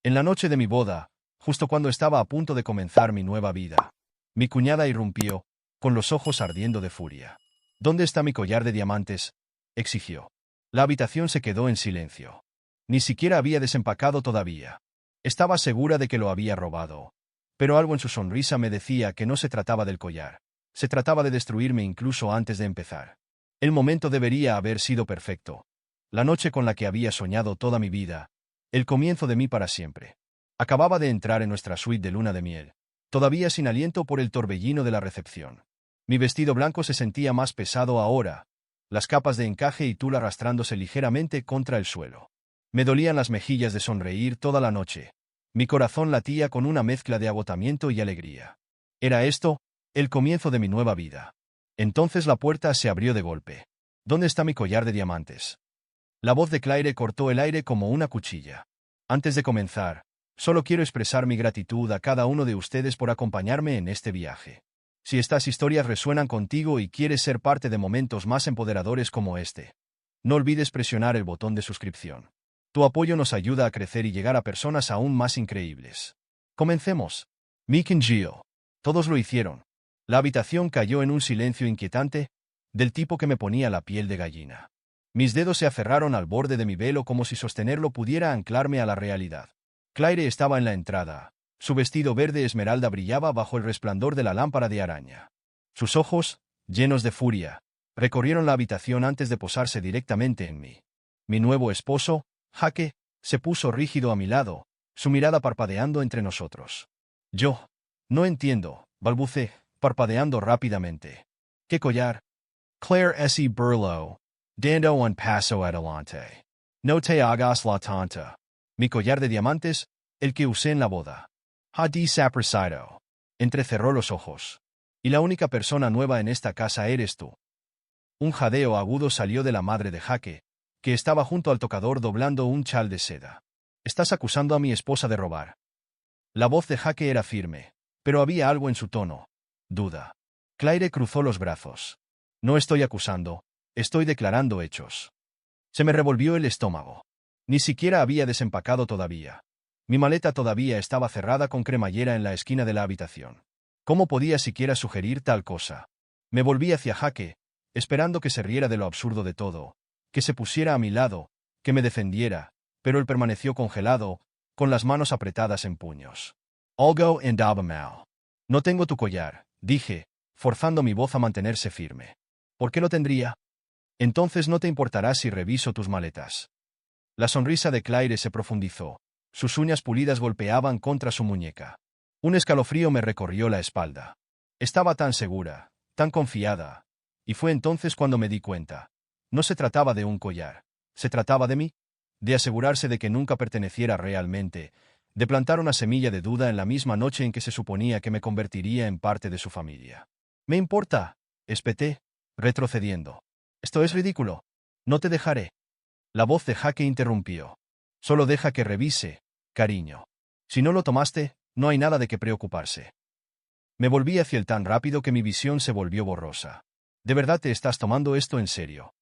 En la noche de mi boda, justo cuando estaba a punto de comenzar mi nueva vida, mi cuñada irrumpió, con los ojos ardiendo de furia. ¿Dónde está mi collar de diamantes?, exigió. La habitación se quedó en silencio. Ni siquiera había desempacado todavía. Estaba segura de que lo había robado. Pero algo en su sonrisa me decía que no se trataba del collar. Se trataba de destruirme incluso antes de empezar. El momento debería haber sido perfecto. La noche con la que había soñado toda mi vida. El comienzo de mí para siempre. Acababa de entrar en nuestra suite de luna de miel, todavía sin aliento por el torbellino de la recepción. Mi vestido blanco se sentía más pesado ahora, las capas de encaje y tul arrastrándose ligeramente contra el suelo. Me dolían las mejillas de sonreír toda la noche. Mi corazón latía con una mezcla de agotamiento y alegría. ¿Era esto el comienzo de mi nueva vida? Entonces la puerta se abrió de golpe. ¿Dónde está mi collar de diamantes? La voz de Claire cortó el aire como una cuchilla. Antes de comenzar, solo quiero expresar mi gratitud a cada uno de ustedes por acompañarme en este viaje. Si estas historias resuenan contigo y quieres ser parte de momentos más empoderadores como este, no olvides presionar el botón de suscripción. Tu apoyo nos ayuda a crecer y llegar a personas aún más increíbles. Comencemos. Mick y Jill. Todos lo hicieron. La habitación cayó en un silencio inquietante, del tipo que me ponía la piel de gallina. Mis dedos se aferraron al borde de mi velo como si sostenerlo pudiera anclarme a la realidad. Claire estaba en la entrada. Su vestido verde esmeralda brillaba bajo el resplandor de la lámpara de araña. Sus ojos, llenos de furia, recorrieron la habitación antes de posarse directamente en mí. Mi nuevo esposo, Jake, se puso rígido a mi lado, su mirada parpadeando entre nosotros. Yo. No entiendo, balbucé, parpadeando rápidamente. ¿Qué collar? Claire S. Burlow. Dando un paso adelante. No te hagas la tonta. Mi collar de diamantes, el que usé en la boda. Ha desaparecido. Entrecerró los ojos. Y la única persona nueva en esta casa eres tú. Un jadeo agudo salió de la madre de Jake, que estaba junto al tocador doblando un chal de seda. Estás acusando a mi esposa de robar. La voz de Jake era firme, pero había algo en su tono. Duda. Claire cruzó los brazos. No estoy acusando, estoy declarando hechos. Se me revolvió el estómago. Ni siquiera había desempacado todavía. Mi maleta todavía estaba cerrada con cremallera en la esquina de la habitación. ¿Cómo podía siquiera sugerir tal cosa? Me volví hacia Jake, esperando que se riera de lo absurdo de todo, que se pusiera a mi lado, que me defendiera, pero él permaneció congelado, con las manos apretadas en puños. Algo andaba mal. No tengo tu collar, dije, forzando mi voz a mantenerse firme. ¿Por qué lo tendría? Entonces no te importará si reviso tus maletas. La sonrisa de Claire se profundizó. Sus uñas pulidas golpeaban contra su muñeca. Un escalofrío me recorrió la espalda. Estaba tan segura, tan confiada. Y fue entonces cuando me di cuenta. No se trataba de un collar. Se trataba de mí. De asegurarse de que nunca perteneciera realmente. De plantar una semilla de duda en la misma noche en que se suponía que me convertiría en parte de su familia. «¿Me importa?», espeté, retrocediendo. «Esto es ridículo. No te dejaré». La voz de Jake interrumpió. «Solo deja que revise, cariño. Si no lo tomaste, no hay nada de qué preocuparse». Me volví hacia él tan rápido que mi visión se volvió borrosa. ¿De verdad te estás tomando esto en serio?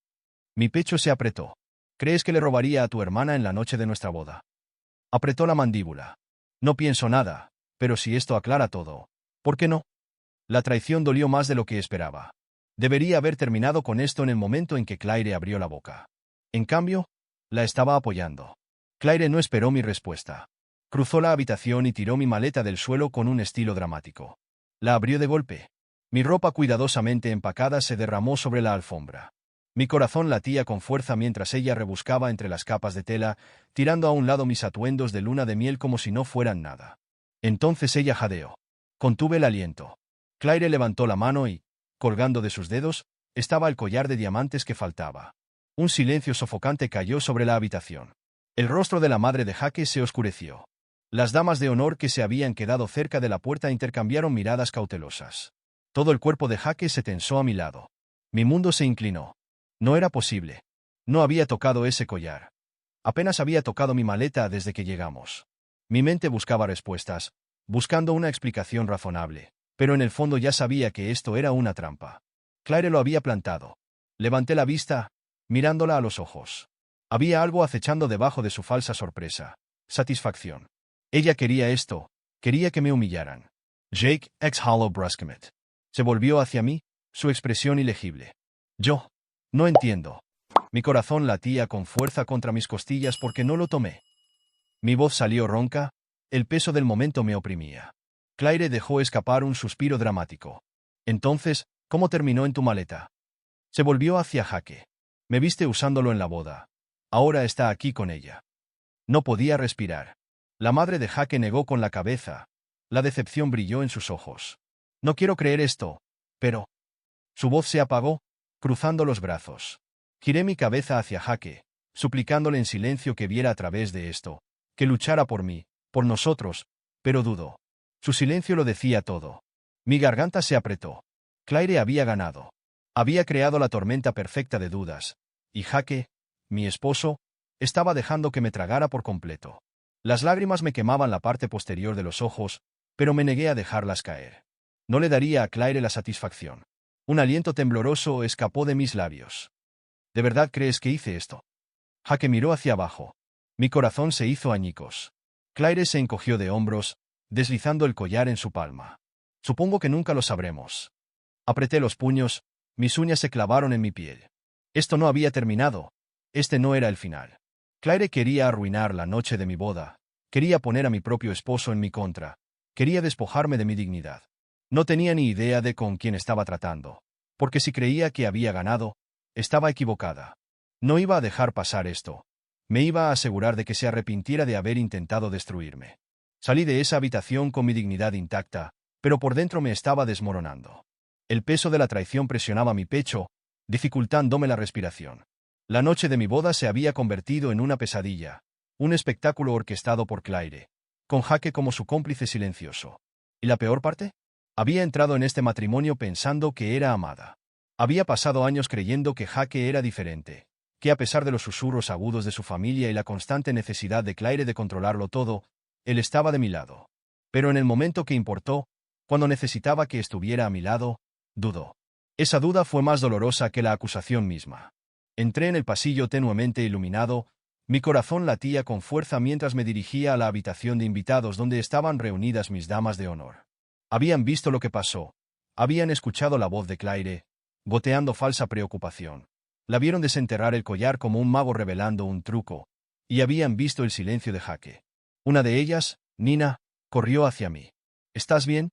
Mi pecho se apretó. ¿Crees que le robaría a tu hermana en la noche de nuestra boda? Apretó la mandíbula. No pienso nada, pero si esto aclara todo, ¿por qué no? La traición dolió más de lo que esperaba. Debería haber terminado con esto en el momento en que Claire abrió la boca. En cambio, la estaba apoyando. Claire no esperó mi respuesta. Cruzó la habitación y tiró mi maleta del suelo con un estilo dramático. La abrió de golpe. Mi ropa cuidadosamente empacada se derramó sobre la alfombra. Mi corazón latía con fuerza mientras ella rebuscaba entre las capas de tela, tirando a un lado mis atuendos de luna de miel como si no fueran nada. Entonces ella jadeó. Contuve el aliento. Claire levantó la mano y, colgando de sus dedos, estaba el collar de diamantes que faltaba. Un silencio sofocante cayó sobre la habitación. El rostro de la madre de Jake se oscureció. Las damas de honor que se habían quedado cerca de la puerta intercambiaron miradas cautelosas. Todo el cuerpo de Jake se tensó a mi lado. Mi mundo se inclinó. No era posible. No había tocado ese collar. Apenas había tocado mi maleta desde que llegamos. Mi mente buscaba respuestas, buscando una explicación razonable, pero en el fondo ya sabía que esto era una trampa. Claire lo había plantado. Levanté la vista, mirándola a los ojos. Había algo acechando debajo de su falsa sorpresa. Satisfacción. Ella quería esto, quería que me humillaran. Jake exhaló bruscamente. Se volvió hacia mí, su expresión ilegible. Yo. No entiendo. Mi corazón latía con fuerza contra mis costillas porque no lo tomé. Mi voz salió ronca, el peso del momento me oprimía. Claire dejó escapar un suspiro dramático. Entonces, ¿cómo terminó en tu maleta? Se volvió hacia Jake. Me viste usándolo en la boda. Ahora está aquí con ella. No podía respirar. La madre de Jake negó con la cabeza. La decepción brilló en sus ojos. No quiero creer esto, pero... Su voz se apagó, cruzando los brazos. Giré mi cabeza hacia Jake, suplicándole en silencio que viera a través de esto, que luchara por mí, por nosotros, pero dudó. Su silencio lo decía todo. Mi garganta se apretó. Claire había ganado. Había creado la tormenta perfecta de dudas, y Jake, mi esposo, estaba dejando que me tragara por completo. Las lágrimas me quemaban la parte posterior de los ojos, pero me negué a dejarlas caer. No le daría a Claire la satisfacción. Un aliento tembloroso escapó de mis labios. ¿De verdad crees que hice esto? Jake miró hacia abajo. Mi corazón se hizo añicos. Claire se encogió de hombros, deslizando el collar en su palma. Supongo que nunca lo sabremos. Apreté los puños, mis uñas se clavaron en mi piel. Esto no había terminado. Este no era el final. Claire quería arruinar la noche de mi boda. Quería poner a mi propio esposo en mi contra. Quería despojarme de mi dignidad. No tenía ni idea de con quién estaba tratando. Porque si creía que había ganado, estaba equivocada. No iba a dejar pasar esto. Me iba a asegurar de que se arrepintiera de haber intentado destruirme. Salí de esa habitación con mi dignidad intacta, pero por dentro me estaba desmoronando. El peso de la traición presionaba mi pecho, dificultándome la respiración. La noche de mi boda se había convertido en una pesadilla, un espectáculo orquestado por Claire, con Jake como su cómplice silencioso. ¿Y la peor parte? Había entrado en este matrimonio pensando que era amada. Había pasado años creyendo que Jake era diferente, que a pesar de los susurros agudos de su familia y la constante necesidad de Claire de controlarlo todo, él estaba de mi lado. Pero en el momento que importó, cuando necesitaba que estuviera a mi lado, dudó. Esa duda fue más dolorosa que la acusación misma. Entré en el pasillo tenuemente iluminado, mi corazón latía con fuerza mientras me dirigía a la habitación de invitados donde estaban reunidas mis damas de honor. Habían visto lo que pasó. Habían escuchado la voz de Claire, goteando falsa preocupación. La vieron desenterrar el collar como un mago revelando un truco, y habían visto el silencio de Jake. Una de ellas, Nina, corrió hacia mí. ¿Estás bien?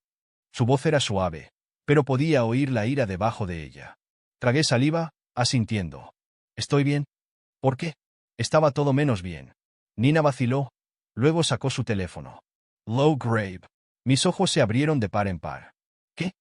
Su voz era suave, pero podía oír la ira debajo de ella. Tragué saliva, asintiendo. ¿Estoy bien? ¿Por qué? Estaba todo menos bien. Nina vaciló, luego sacó su teléfono. Low Grave. Mis ojos se abrieron de par en par. ¿Qué?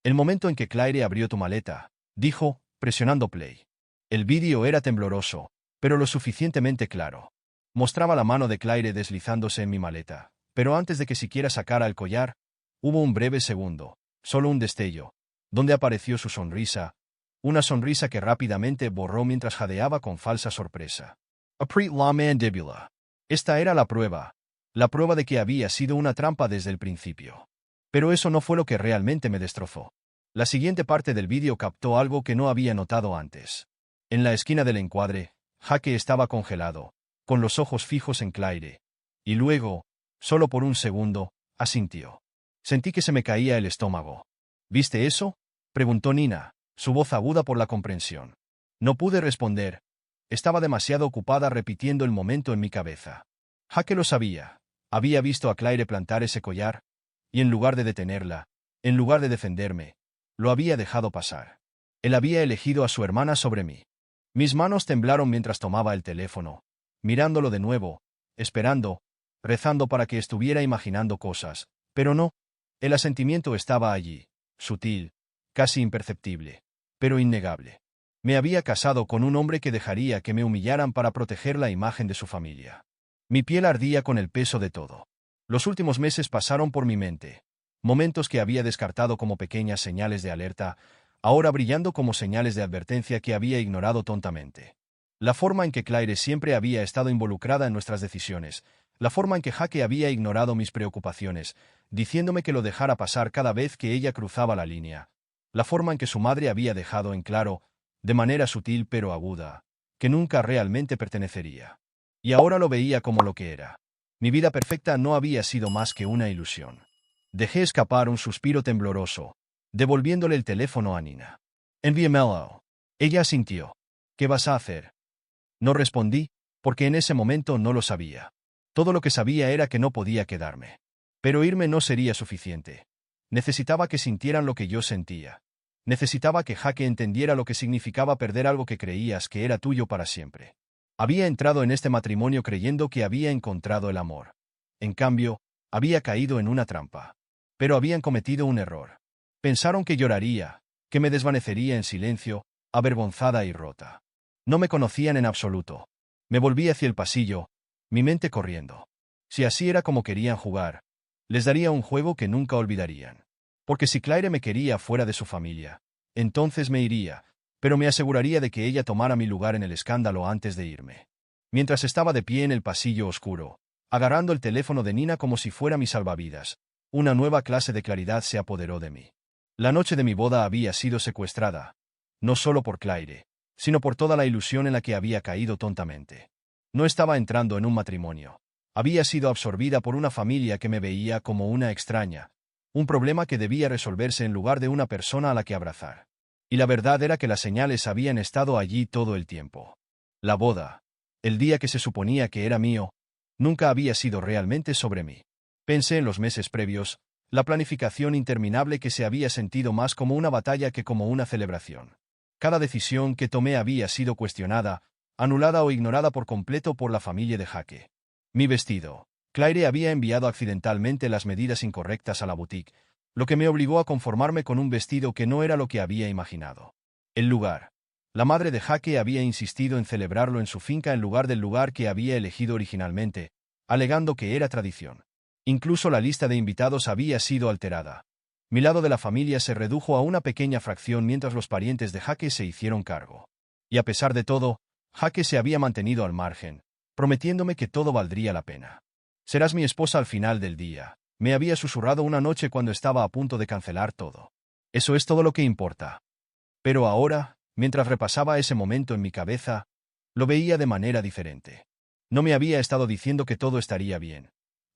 El momento en que Claire abrió tu maleta, dijo, presionando play. El vídeo era tembloroso, pero lo suficientemente claro. Mostraba la mano de Claire deslizándose en mi maleta, pero antes de que siquiera sacara el collar, hubo un breve segundo, solo un destello, donde apareció su sonrisa, una sonrisa que rápidamente borró mientras jadeaba con falsa sorpresa. Apret la mandíbula. Esta era la prueba de que había sido una trampa desde el principio. Pero eso no fue lo que realmente me destrozó. La siguiente parte del vídeo captó algo que no había notado antes. En la esquina del encuadre, Jake estaba congelado, con los ojos fijos en Claire. Y luego, solo por un segundo, asintió. Sentí que se me caía el estómago. ¿Viste eso? Preguntó Nina, su voz aguda por la comprensión. No pude responder. Estaba demasiado ocupada repitiendo el momento en mi cabeza. Jake lo sabía. Había visto a Claire plantar ese collar, y en lugar de detenerla, en lugar de defenderme, lo había dejado pasar. Él había elegido a su hermana sobre mí. Mis manos temblaron mientras tomaba el teléfono, mirándolo de nuevo, esperando, rezando para que estuviera imaginando cosas, pero no. El asentimiento estaba allí, sutil, casi imperceptible, pero innegable. Me había casado con un hombre que dejaría que me humillaran para proteger la imagen de su familia. Mi piel ardía con el peso de todo. Los últimos meses pasaron por mi mente. Momentos que había descartado como pequeñas señales de alerta, ahora brillando como señales de advertencia que había ignorado tontamente. La forma en que Claire siempre había estado involucrada en nuestras decisiones, la forma en que Jake había ignorado mis preocupaciones, diciéndome que lo dejara pasar cada vez que ella cruzaba la línea, la forma en que su madre había dejado en claro, de manera sutil pero aguda, que nunca realmente pertenecería. Y ahora lo veía como lo que era. Mi vida perfecta no había sido más que una ilusión. Dejé escapar un suspiro tembloroso, devolviéndole el teléfono a Nina. Envíamelo. Ella asintió. ¿Qué vas a hacer? No respondí, porque en ese momento no lo sabía. Todo lo que sabía era que no podía quedarme. Pero irme no sería suficiente. Necesitaba que sintieran lo que yo sentía. Necesitaba que Jake entendiera lo que significaba perder algo que creías que era tuyo para siempre. Había entrado en este matrimonio creyendo que había encontrado el amor. En cambio, había caído en una trampa. Pero habían cometido un error. Pensaron que lloraría, que me desvanecería en silencio, avergonzada y rota. No me conocían en absoluto. Me volví hacia el pasillo, mi mente corriendo. Si así era como querían jugar, les daría un juego que nunca olvidarían. Porque si Claire me quería fuera de su familia, entonces me iría, pero me aseguraría de que ella tomara mi lugar en el escándalo antes de irme. Mientras estaba de pie en el pasillo oscuro, agarrando el teléfono de Nina como si fuera mi salvavidas, una nueva clase de claridad se apoderó de mí. La noche de mi boda había sido secuestrada, no solo por Claire, sino por toda la ilusión en la que había caído tontamente. No estaba entrando en un matrimonio. Había sido absorbida por una familia que me veía como una extraña, un problema que debía resolverse en lugar de una persona a la que abrazar. Y la verdad era que las señales habían estado allí todo el tiempo. La boda, el día que se suponía que era mío, nunca había sido realmente sobre mí. Pensé en los meses previos, la planificación interminable que se había sentido más como una batalla que como una celebración. Cada decisión que tomé había sido cuestionada, anulada o ignorada por completo por la familia de Jake. Mi vestido. Claire había enviado accidentalmente las medidas incorrectas a la boutique, lo que me obligó a conformarme con un vestido que no era lo que había imaginado. El lugar. La madre de Jake había insistido en celebrarlo en su finca en lugar del lugar que había elegido originalmente, alegando que era tradición. Incluso la lista de invitados había sido alterada. Mi lado de la familia se redujo a una pequeña fracción mientras los parientes de Jake se hicieron cargo. Y a pesar de todo, Jake se había mantenido al margen, prometiéndome que todo valdría la pena. Serás mi esposa al final del día, me había susurrado una noche cuando estaba a punto de cancelar todo. Eso es todo lo que importa. Pero ahora, mientras repasaba ese momento en mi cabeza, lo veía de manera diferente. No me había estado diciendo que todo estaría bien.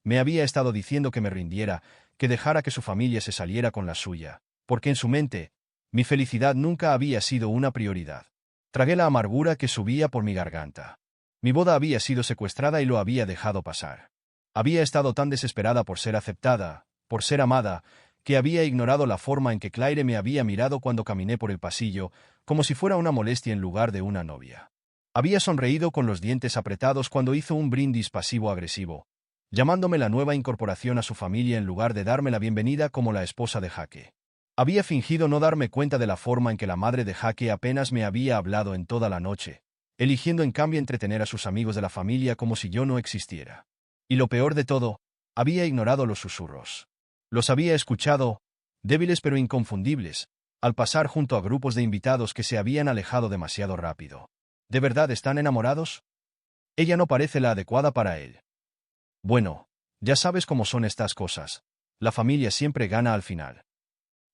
Me había estado diciendo que me rindiera, que dejara que su familia se saliera con la suya, porque en su mente, mi felicidad nunca había sido una prioridad. Tragué la amargura que subía por mi garganta. Mi boda había sido secuestrada y lo había dejado pasar. Había estado tan desesperada por ser aceptada, por ser amada, que había ignorado la forma en que Claire me había mirado cuando caminé por el pasillo, como si fuera una molestia en lugar de una novia. Había sonreído con los dientes apretados cuando hizo un brindis pasivo-agresivo, llamándome la nueva incorporación a su familia en lugar de darme la bienvenida como la esposa de Jake. Había fingido no darme cuenta de la forma en que la madre de Jake apenas me había hablado en toda la noche, eligiendo en cambio entretener a sus amigos de la familia como si yo no existiera. Y lo peor de todo, había ignorado los susurros. Los había escuchado, débiles pero inconfundibles, al pasar junto a grupos de invitados que se habían alejado demasiado rápido. ¿De verdad están enamorados? Ella no parece la adecuada para él. Bueno, ya sabes cómo son estas cosas. La familia siempre gana al final.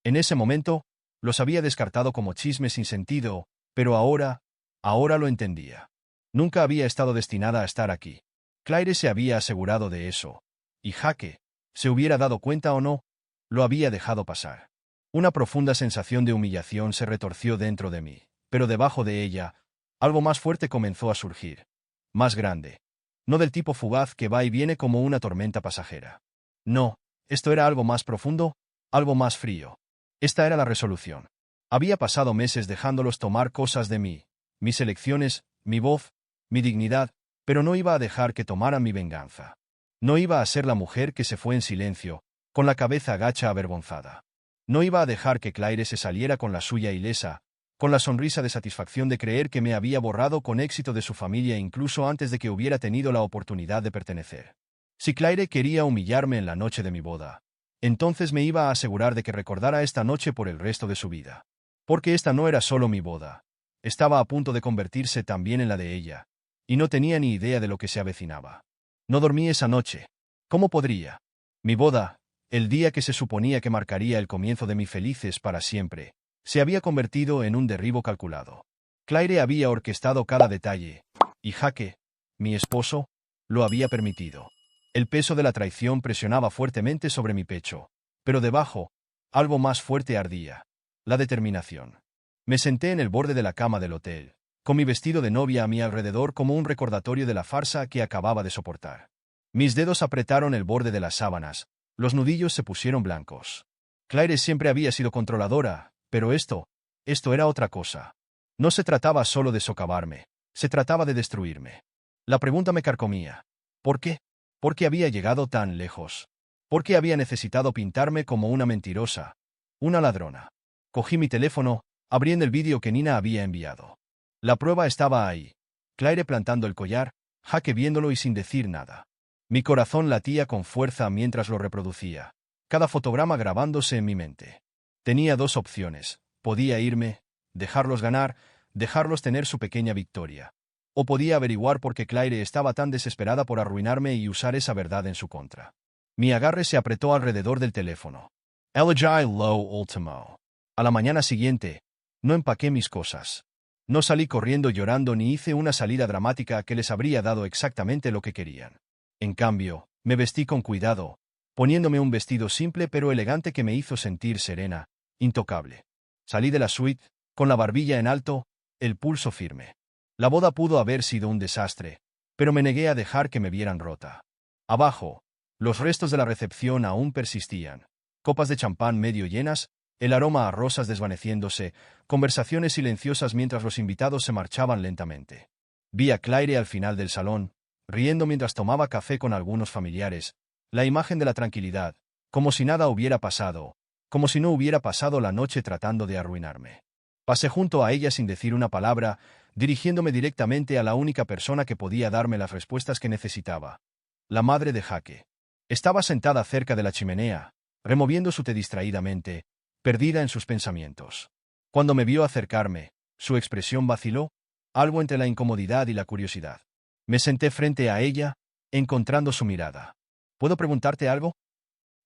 En ese momento, los había descartado como chismes sin sentido, pero ahora lo entendía. Nunca había estado destinada a estar aquí. Claire se había asegurado de eso. Y Jake, se hubiera dado cuenta o no, lo había dejado pasar. Una profunda sensación de humillación se retorció dentro de mí, pero debajo de ella, algo más fuerte comenzó a surgir. Más grande. No del tipo fugaz que va y viene como una tormenta pasajera. No, esto era algo más profundo, algo más frío. Esta era la resolución. Había pasado meses dejándolos tomar cosas de mí, mis elecciones, mi voz, mi dignidad, pero no iba a dejar que tomaran mi venganza. No iba a ser la mujer que se fue en silencio, con la cabeza agacha avergonzada. No iba a dejar que Claire se saliera con la suya ilesa, con la sonrisa de satisfacción de creer que me había borrado con éxito de su familia incluso antes de que hubiera tenido la oportunidad de pertenecer. Si Claire quería humillarme en la noche de mi boda, entonces me iba a asegurar de que recordara esta noche por el resto de su vida. Porque esta no era solo mi boda. Estaba a punto de convertirse también en la de ella, y no tenía ni idea de lo que se avecinaba. No dormí esa noche. ¿Cómo podría? Mi boda, el día que se suponía que marcaría el comienzo de mi felices para siempre, se había convertido en un derribo calculado. Claire había orquestado cada detalle, y Jake, mi esposo, lo había permitido. El peso de la traición presionaba fuertemente sobre mi pecho, pero debajo, algo más fuerte ardía: la determinación. Me senté en el borde de la cama del hotel, con mi vestido de novia a mi alrededor como un recordatorio de la farsa que acababa de soportar. Mis dedos apretaron el borde de las sábanas, los nudillos se pusieron blancos. Claire siempre había sido controladora, pero esto era otra cosa. No se trataba solo de socavarme, se trataba de destruirme. La pregunta me carcomía. ¿Por qué? ¿Por qué había llegado tan lejos? ¿Por qué había necesitado pintarme como una mentirosa, una ladrona? Cogí mi teléfono, abriendo el vídeo que Nina había enviado. La prueba estaba ahí. Claire plantando el collar, Jake viéndolo y sin decir nada. Mi corazón latía con fuerza mientras lo reproducía, cada fotograma grabándose en mi mente. Tenía dos opciones: podía irme, dejarlos ganar, dejarlos tener su pequeña victoria. O podía averiguar por qué Claire estaba tan desesperada por arruinarme y usar esa verdad en su contra. Mi agarre se apretó alrededor del teléfono. Elegí lo último. A la mañana siguiente, no empaqué mis cosas. No salí corriendo llorando ni hice una salida dramática que les habría dado exactamente lo que querían. En cambio, me vestí con cuidado, poniéndome un vestido simple pero elegante que me hizo sentir serena, intocable. Salí de la suite, con la barbilla en alto, el pulso firme. La boda pudo haber sido un desastre, pero me negué a dejar que me vieran rota. Abajo, los restos de la recepción aún persistían. Copas de champán medio llenas, el aroma a rosas desvaneciéndose, conversaciones silenciosas mientras los invitados se marchaban lentamente. Vi a Claire al final del salón, riendo mientras tomaba café con algunos familiares, la imagen de la tranquilidad, como si nada hubiera pasado, como si no hubiera pasado la noche tratando de arruinarme. Pasé junto a ella sin decir una palabra, dirigiéndome directamente a la única persona que podía darme las respuestas que necesitaba: la madre de Jake. Estaba sentada cerca de la chimenea, removiendo su té distraídamente, perdida en sus pensamientos. Cuando me vio acercarme, su expresión vaciló, algo entre la incomodidad y la curiosidad. Me senté frente a ella, encontrando su mirada. ¿Puedo preguntarte algo?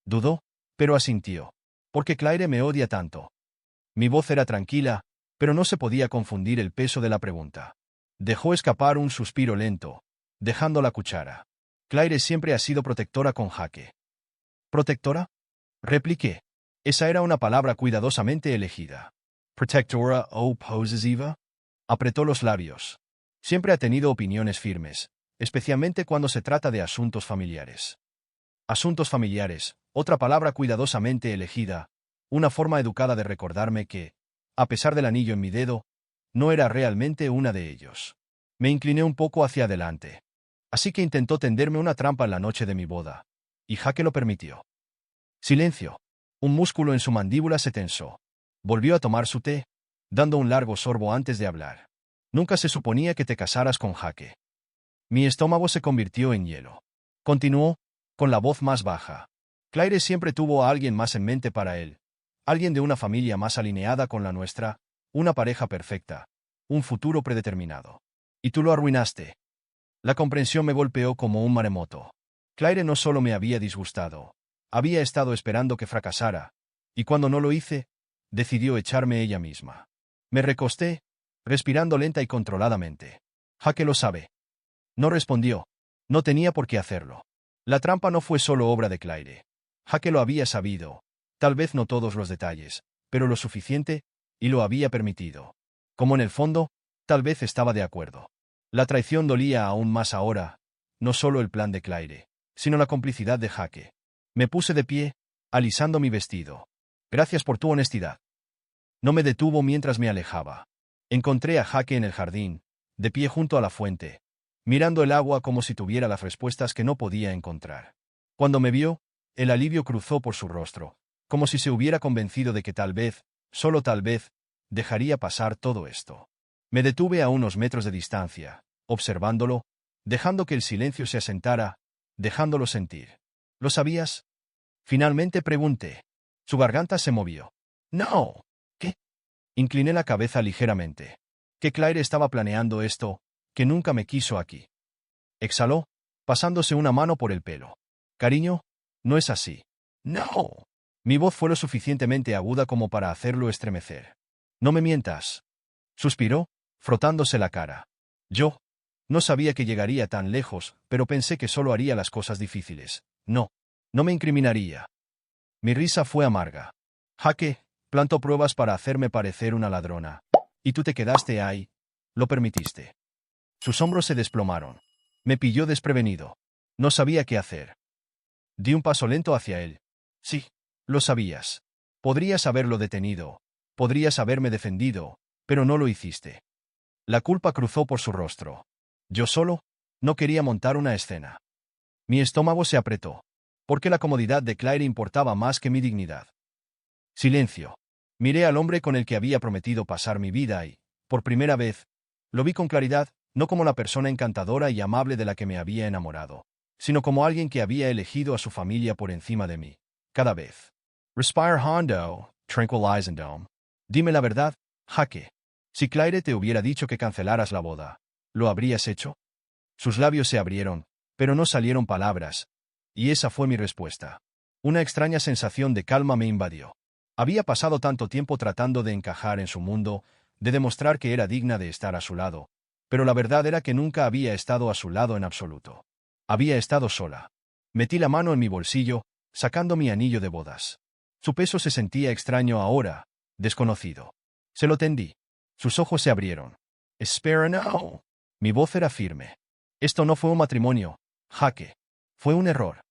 Dudó, pero asintió. ¿Por qué Claire me odia tanto? Mi voz era tranquila, pero no se podía confundir el peso de la pregunta. Dejó escapar un suspiro lento, dejando la cuchara. Claire siempre ha sido protectora con Jake. ¿Protectora? Repliqué. Esa era una palabra cuidadosamente elegida. ¿Protectora o posesiva? Apretó los labios. Siempre ha tenido opiniones firmes, especialmente cuando se trata de asuntos familiares. Asuntos familiares, otra palabra cuidadosamente elegida, una forma educada de recordarme que, a pesar del anillo en mi dedo, no era realmente una de ellos. Me incliné un poco hacia adelante. Así que intentó tenderme una trampa en la noche de mi boda. Y Jake lo permitió. Silencio. Un músculo en su mandíbula se tensó. Volvió a tomar su té, dando un largo sorbo antes de hablar. Nunca se suponía que te casaras con Jake. Mi estómago se convirtió en hielo. Continuó, con la voz más baja. Claire siempre tuvo a alguien más en mente para él. Alguien de una familia más alineada con la nuestra, una pareja perfecta, un futuro predeterminado. Y tú lo arruinaste. La comprensión me golpeó como un maremoto. Claire no solo me había disgustado, había estado esperando que fracasara, y cuando no lo hice, decidió echarme ella misma. Me recosté, respirando lenta y controladamente. Jake lo sabe. No respondió. No tenía por qué hacerlo. La trampa no fue solo obra de Claire. Jake lo había sabido, tal vez no todos los detalles, pero lo suficiente, y lo había permitido. Como en el fondo, tal vez estaba de acuerdo. La traición dolía aún más ahora, no solo el plan de Claire, sino la complicidad de Jake. Me puse de pie, alisando mi vestido. Gracias por tu honestidad. No me detuvo mientras me alejaba. Encontré a Jake en el jardín, de pie junto a la fuente, mirando el agua como si tuviera las respuestas que no podía encontrar. Cuando me vio, el alivio cruzó por su rostro, como si se hubiera convencido de que tal vez, solo tal vez, dejaría pasar todo esto. Me detuve a unos metros de distancia, observándolo, dejando que el silencio se asentara, dejándolo sentir. ¿Lo sabías? Finalmente pregunté. Su garganta se movió. No. ¿Qué? Incliné la cabeza ligeramente. Que Claire estaba planeando esto, que nunca me quiso aquí. Exhaló, pasándose una mano por el pelo. Cariño, no es así. No. Mi voz fue lo suficientemente aguda como para hacerlo estremecer. No me mientas. Suspiró, frotándose la cara. Yo. No sabía que llegaría tan lejos, pero pensé que solo haría las cosas difíciles. No. No me incriminaría. Mi risa fue amarga. Jake plantó pruebas para hacerme parecer una ladrona. Y tú te quedaste ahí. Lo permitiste. Sus hombros se desplomaron. Me pilló desprevenido. No sabía qué hacer. Di un paso lento hacia él. Sí, lo sabías. Podrías haberlo detenido. Podrías haberme defendido, pero no lo hiciste. La culpa cruzó por su rostro. Yo solo no quería montar una escena. Mi estómago se apretó. Porque la comodidad de Claire importaba más que mi dignidad. Silencio. Miré al hombre con el que había prometido pasar mi vida y, por primera vez, lo vi con claridad, no como la persona encantadora y amable de la que me había enamorado, sino como alguien que había elegido a su familia por encima de mí. Cada vez. Respire hondo, tranquilizando. Dime la verdad, Jake. Si Claire te hubiera dicho que cancelaras la boda, ¿lo habrías hecho? Sus labios se abrieron, pero no salieron palabras, y esa fue mi respuesta. Una extraña sensación de calma me invadió. Había pasado tanto tiempo tratando de encajar en su mundo, de demostrar que era digna de estar a su lado, pero la verdad era que nunca había estado a su lado en absoluto. Había estado sola. Metí la mano en mi bolsillo, sacando mi anillo de bodas. Su peso se sentía extraño ahora, desconocido. Se lo tendí. Sus ojos se abrieron. Espera, no. Mi voz era firme. Esto no fue un matrimonio, Jake. Fue un error.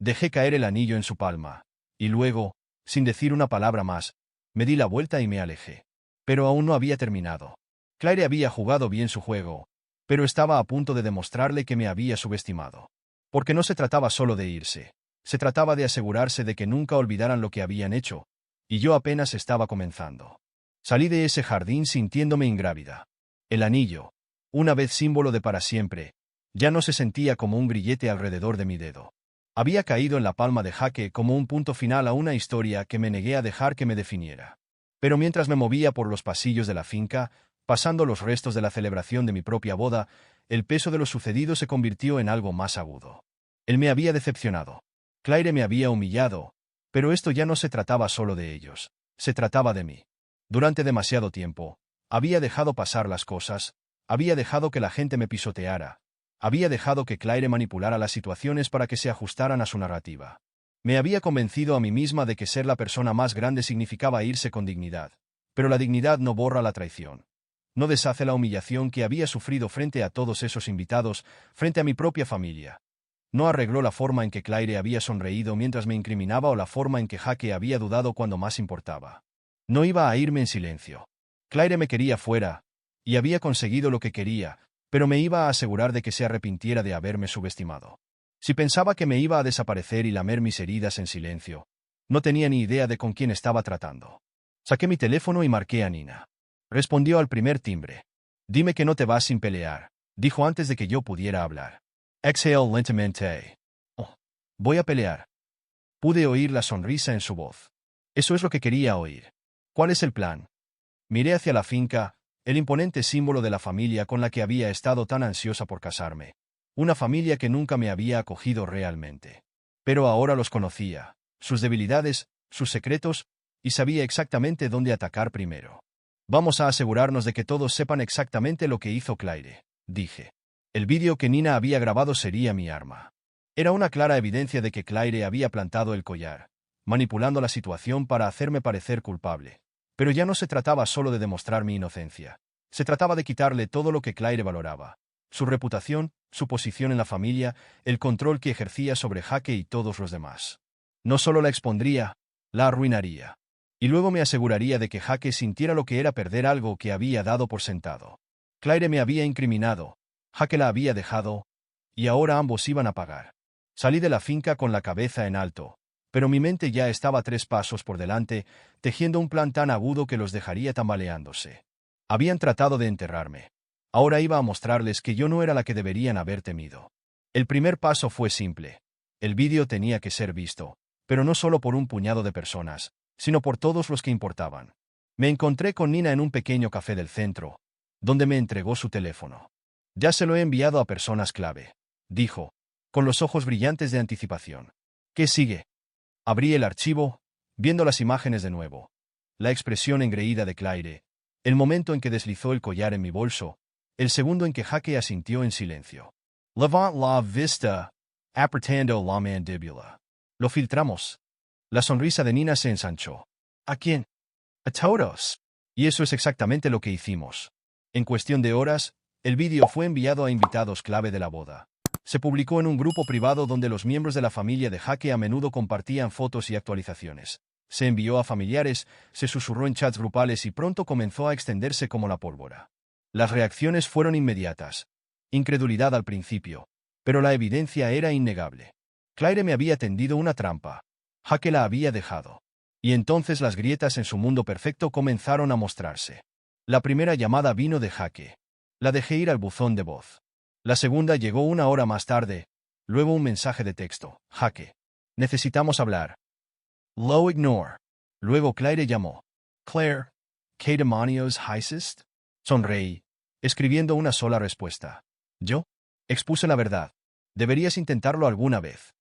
Dejé caer el anillo en su palma, y luego, sin decir una palabra más, me di la vuelta y me alejé. Pero aún no había terminado. Claire había jugado bien su juego, pero estaba a punto de demostrarle que me había subestimado. Porque no se trataba solo de irse, se trataba de asegurarse de que nunca olvidaran lo que habían hecho, y yo apenas estaba comenzando. Salí de ese jardín sintiéndome ingrávida. El anillo, una vez símbolo de para siempre, ya no se sentía como un grillete alrededor de mi dedo. Había caído en la palma de Jake como un punto final a una historia que me negué a dejar que me definiera. Pero mientras me movía por los pasillos de la finca, pasando los restos de la celebración de mi propia boda, el peso de lo sucedido se convirtió en algo más agudo. Él me había decepcionado. Claire me había humillado, pero esto ya no se trataba solo de ellos, se trataba de mí. Durante demasiado tiempo, había dejado pasar las cosas, había dejado que la gente me pisoteara, había dejado que Claire manipulara las situaciones para que se ajustaran a su narrativa. Me había convencido a mí misma de que ser la persona más grande significaba irse con dignidad, pero la dignidad no borra la traición. No deshace la humillación que había sufrido frente a todos esos invitados, frente a mi propia familia. No arregló la forma en que Claire había sonreído mientras me incriminaba o la forma en que Jake había dudado cuando más importaba. No iba a irme en silencio. Claire me quería fuera, y había conseguido lo que quería, pero me iba a asegurar de que se arrepintiera de haberme subestimado. Si pensaba que me iba a desaparecer y lamer mis heridas en silencio, no tenía ni idea de con quién estaba tratando. Saqué mi teléfono y marqué a Nina. Respondió al primer timbre. Dime que no te vas sin pelear, dijo antes de que yo pudiera hablar. Exhale lentamente. Oh, voy a pelear. Pude oír la sonrisa en su voz. Eso es lo que quería oír. ¿Cuál es el plan? Miré hacia la finca, el imponente símbolo de la familia con la que había estado tan ansiosa por casarme. Una familia que nunca me había acogido realmente. Pero ahora los conocía, sus debilidades, sus secretos, y sabía exactamente dónde atacar primero. Vamos a asegurarnos de que todos sepan exactamente lo que hizo Claire, dije. El vídeo que Nina había grabado sería mi arma. Era una clara evidencia de que Claire había plantado el collar, manipulando la situación para hacerme parecer culpable. Pero ya no se trataba solo de demostrar mi inocencia. Se trataba de quitarle todo lo que Claire valoraba. Su reputación, su posición en la familia, el control que ejercía sobre Jake y todos los demás. No solo la expondría, la arruinaría. Y luego me aseguraría de que Jake sintiera lo que era perder algo que había dado por sentado. Claire me había incriminado, Jake la había dejado, y ahora ambos iban a pagar. Salí de la finca con la cabeza en alto, pero mi mente ya estaba 3 pasos por delante, tejiendo un plan tan agudo que los dejaría tambaleándose. Habían tratado de enterrarme. Ahora iba a mostrarles que yo no era la que deberían haber temido. El primer paso fue simple. El vídeo tenía que ser visto, pero no solo por un puñado de personas, sino por todos los que importaban. Me encontré con Nina en un pequeño café del centro, donde me entregó su teléfono. Ya se lo he enviado a personas clave, dijo, con los ojos brillantes de anticipación. ¿Qué sigue? Abrí el archivo, viendo las imágenes de nuevo. La expresión engreída de Claire, el momento en que deslizó el collar en mi bolso, el segundo en que Jaque asintió en silencio. Levant la vista, apretando la mandíbula. Lo filtramos. La sonrisa de Nina se ensanchó. ¿A quién? A todos. Y eso es exactamente lo que hicimos. En cuestión de horas, el vídeo fue enviado a invitados clave de la boda. Se publicó en un grupo privado donde los miembros de la familia de Jaque a menudo compartían fotos y actualizaciones. Se envió a familiares, se susurró en chats grupales y pronto comenzó a extenderse como la pólvora. Las reacciones fueron inmediatas. Incredulidad al principio, pero la evidencia era innegable. Claire me había tendido una trampa. Jaque la había dejado. Y entonces las grietas en su mundo perfecto comenzaron a mostrarse. La primera llamada vino de Jaque. La dejé ir al buzón de voz. La segunda llegó una hora más tarde, luego un mensaje de texto. Jaque. Necesitamos hablar. Lo ignore. Luego Claire llamó. Claire. ¿Qué demonios hiciste? Sonreí, escribiendo una sola respuesta. ¿Yo? Expuse la verdad. Deberías intentarlo alguna vez.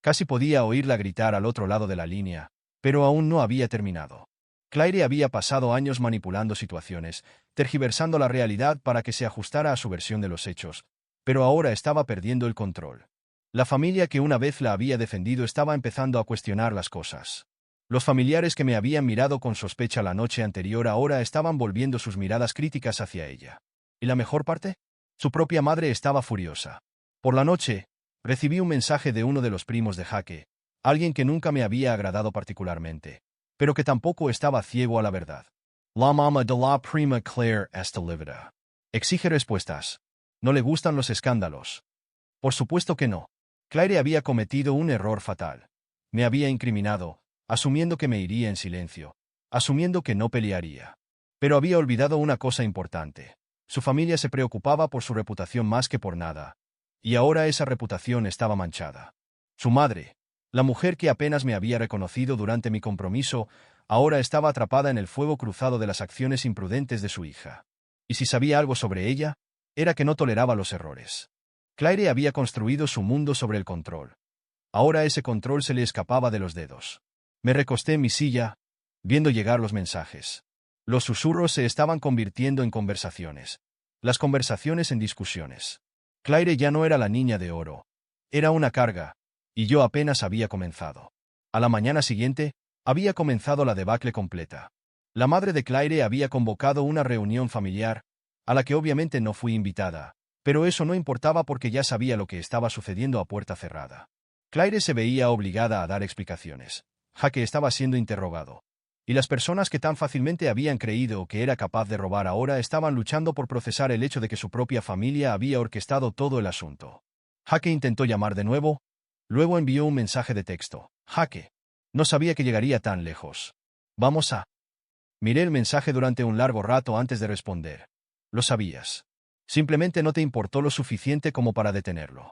Casi podía oírla gritar al otro lado de la línea, pero aún no había terminado. Claire había pasado años manipulando situaciones, tergiversando la realidad para que se ajustara a su versión de los hechos, pero ahora estaba perdiendo el control. La familia que una vez la había defendido estaba empezando a cuestionar las cosas. Los familiares que me habían mirado con sospecha la noche anterior ahora estaban volviendo sus miradas críticas hacia ella. ¿Y la mejor parte? Su propia madre estaba furiosa. Por la noche, recibí un mensaje de uno de los primos de Jaque, alguien que nunca me había agradado particularmente, pero que tampoco estaba ciego a la verdad. La mamá de la prima Claire está lívida. Exige respuestas. ¿No le gustan los escándalos? Por supuesto que no. Claire había cometido un error fatal. Me había incriminado, asumiendo que me iría en silencio, asumiendo que no pelearía. Pero había olvidado una cosa importante. Su familia se preocupaba por su reputación más que por nada, y ahora esa reputación estaba manchada. Su madre, la mujer que apenas me había reconocido durante mi compromiso, ahora estaba atrapada en el fuego cruzado de las acciones imprudentes de su hija. Y si sabía algo sobre ella, era que no toleraba los errores. Claire había construido su mundo sobre el control. Ahora ese control se le escapaba de los dedos. Me recosté en mi silla, viendo llegar los mensajes. Los susurros se estaban convirtiendo en conversaciones. Las conversaciones en discusiones. Claire ya no era la niña de oro. Era una carga, y yo apenas había comenzado. A la mañana siguiente, había comenzado la debacle completa. La madre de Claire había convocado una reunión familiar, a la que obviamente no fui invitada, pero eso no importaba porque ya sabía lo que estaba sucediendo a puerta cerrada. Claire se veía obligada a dar explicaciones. Jaque estaba siendo interrogado. Y las personas que tan fácilmente habían creído que era capaz de robar ahora estaban luchando por procesar el hecho de que su propia familia había orquestado todo el asunto. Jaque intentó llamar de nuevo, luego envió un mensaje de texto. Jaque. No sabía que llegaría tan lejos. Vamos a... Miré el mensaje durante un largo rato antes de responder. Lo sabías. Simplemente no te importó lo suficiente como para detenerlo.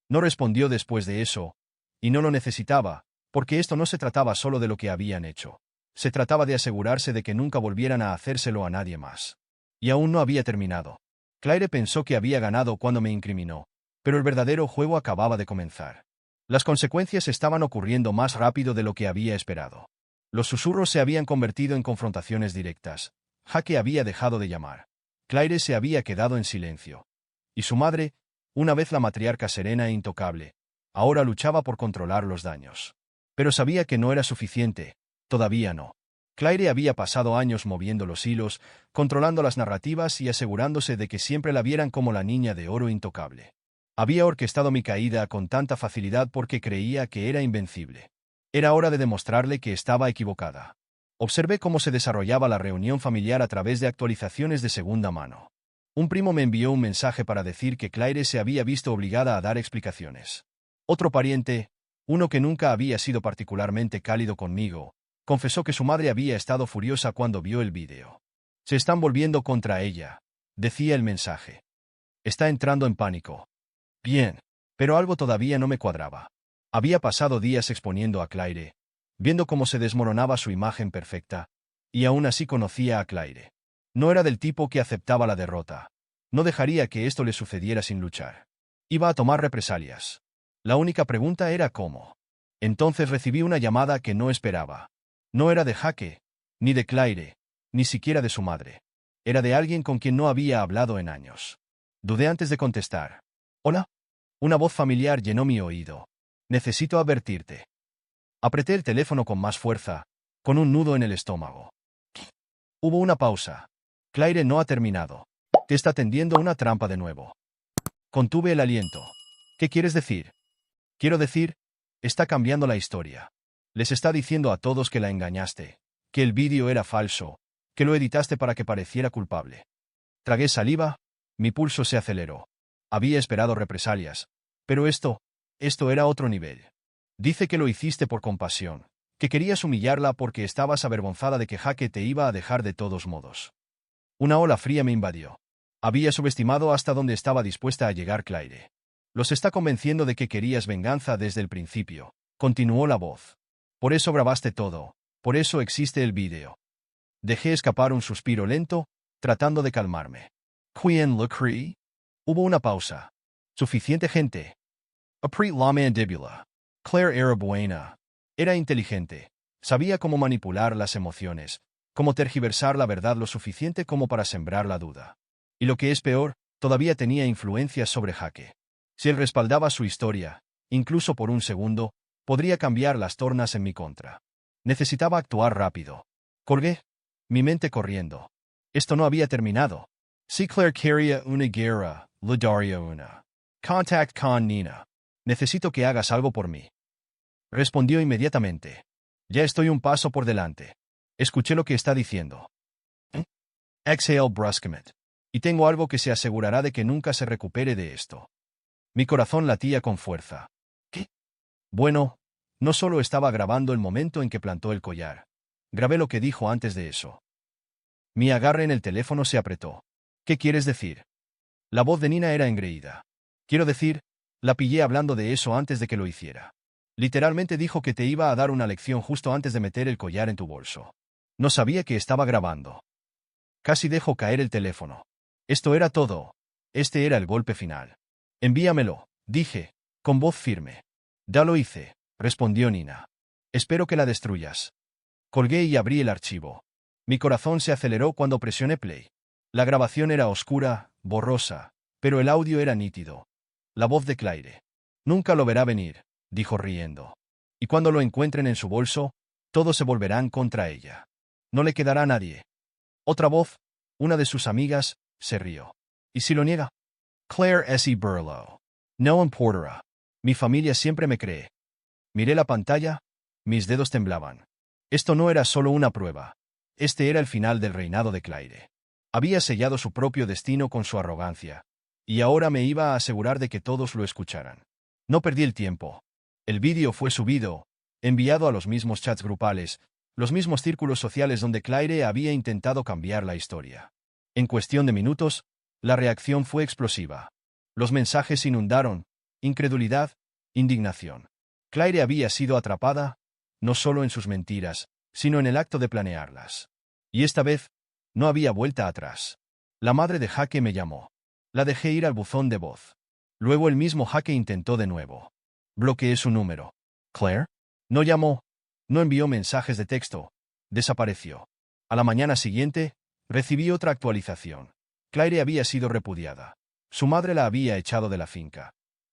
No respondió después de eso, y no lo necesitaba, porque esto no se trataba solo de lo que habían hecho. Se trataba de asegurarse de que nunca volvieran a hacérselo a nadie más. Y aún no había terminado. Claire pensó que había ganado cuando me incriminó, pero el verdadero juego acababa de comenzar. Las consecuencias estaban ocurriendo más rápido de lo que había esperado. Los susurros se habían convertido en confrontaciones directas. Jaque había dejado de llamar. Claire se había quedado en silencio. Y su madre, una vez la matriarca serena e intocable, ahora luchaba por controlar los daños. Pero sabía que no era suficiente, todavía no. Claire había pasado años moviendo los hilos, controlando las narrativas y asegurándose de que siempre la vieran como la niña de oro intocable. Había orquestado mi caída con tanta facilidad porque creía que era invencible. Era hora de demostrarle que estaba equivocada. Observé cómo se desarrollaba la reunión familiar a través de actualizaciones de segunda mano. Un primo me envió un mensaje para decir que Claire se había visto obligada a dar explicaciones. Otro pariente, uno que nunca había sido particularmente cálido conmigo, confesó que su madre había estado furiosa cuando vio el vídeo. Se están volviendo contra ella, decía el mensaje. Está entrando en pánico. Bien, pero algo todavía no me cuadraba. Había pasado días exponiendo a Claire, viendo cómo se desmoronaba su imagen perfecta, y aún así conocía a Claire. No era del tipo que aceptaba la derrota. No dejaría que esto le sucediera sin luchar. Iba a tomar represalias. La única pregunta era cómo. Entonces recibí una llamada que no esperaba. No era de Jaque, ni de Claire, ni siquiera de su madre. Era de alguien con quien no había hablado en años. Dudé antes de contestar. ¿Hola? Una voz familiar llenó mi oído. Necesito advertirte. Apreté el teléfono con más fuerza, con un nudo en el estómago. Hubo una pausa. Claire no ha terminado. Te está tendiendo una trampa de nuevo. Contuve el aliento. ¿Qué quieres decir? Quiero decir, está cambiando la historia. Les está diciendo a todos que la engañaste, que el vídeo era falso, que lo editaste para que pareciera culpable. Tragué saliva, mi pulso se aceleró. Había esperado represalias, pero esto era otro nivel. Dice que lo hiciste por compasión, que querías humillarla porque estabas avergonzada de que Jake te iba a dejar de todos modos. Una ola fría me invadió. Había subestimado hasta dónde estaba dispuesta a llegar Claire. Los está convenciendo de que querías venganza desde el principio, continuó la voz. Por eso grabaste todo, por eso existe el vídeo. Dejé escapar un suspiro lento, tratando de calmarme. ¿Quién lo cree? Hubo una pausa. Suficiente gente. Apri la mandíbula. Claire era buena. Era inteligente. Sabía cómo manipular las emociones, cómo tergiversar la verdad lo suficiente como para sembrar la duda. Y lo que es peor, todavía tenía influencias sobre Jake. Si él respaldaba su historia, incluso por un segundo, podría cambiar las tornas en mi contra. Necesitaba actuar rápido. Colgué, mi mente corriendo. Esto no había terminado. Si Claire quería una guerra, le daría una. Contact con Nina. Necesito que hagas algo por mí. Respondió inmediatamente. Ya estoy un paso por delante. Escuché lo que está diciendo. Exhale brusquement. Y tengo algo que se asegurará de que nunca se recupere de esto. Mi corazón latía con fuerza. ¿Qué? Bueno, no solo estaba grabando el momento en que plantó el collar. Grabé lo que dijo antes de eso. Mi agarre en el teléfono se apretó. ¿Qué quieres decir? La voz de Nina era engreída. Quiero decir, la pillé hablando de eso antes de que lo hiciera. Literalmente dijo que te iba a dar una lección justo antes de meter el collar en tu bolso. No sabía que estaba grabando. Casi dejo caer el teléfono. Esto era todo. Este era el golpe final. Envíamelo, dije, con voz firme. Ya lo hice, respondió Nina. Espero que la destruyas. Colgué y abrí el archivo. Mi corazón se aceleró cuando presioné play. La grabación era oscura, borrosa, pero el audio era nítido. La voz de Claire. Nunca lo verá venir, dijo riendo. Y cuando lo encuentren en su bolso, todos se volverán contra ella. No le quedará nadie. Otra voz, una de sus amigas, se rió. ¿Y si lo niega? Claire S. Burlow. No importará. Mi familia siempre me cree. Miré la pantalla, mis dedos temblaban. Esto no era solo una prueba. Este era el final del reinado de Claire. Había sellado su propio destino con su arrogancia. Y ahora me iba a asegurar de que todos lo escucharan. No perdí el tiempo. El vídeo fue subido, enviado a los mismos chats grupales, los mismos círculos sociales donde Claire había intentado cambiar la historia. En cuestión de minutos, la reacción fue explosiva. Los mensajes inundaron, incredulidad, indignación. Claire había sido atrapada, no solo en sus mentiras, sino en el acto de planearlas. Y esta vez, no había vuelta atrás. La madre de Jake me llamó. La dejé ir al buzón de voz. Luego el mismo Jake intentó de nuevo. Bloqueé su número. ¿Claire? No llamó. No envió mensajes de texto. Desapareció. A la mañana siguiente, recibí otra actualización. Claire había sido repudiada. Su madre la había echado de la finca.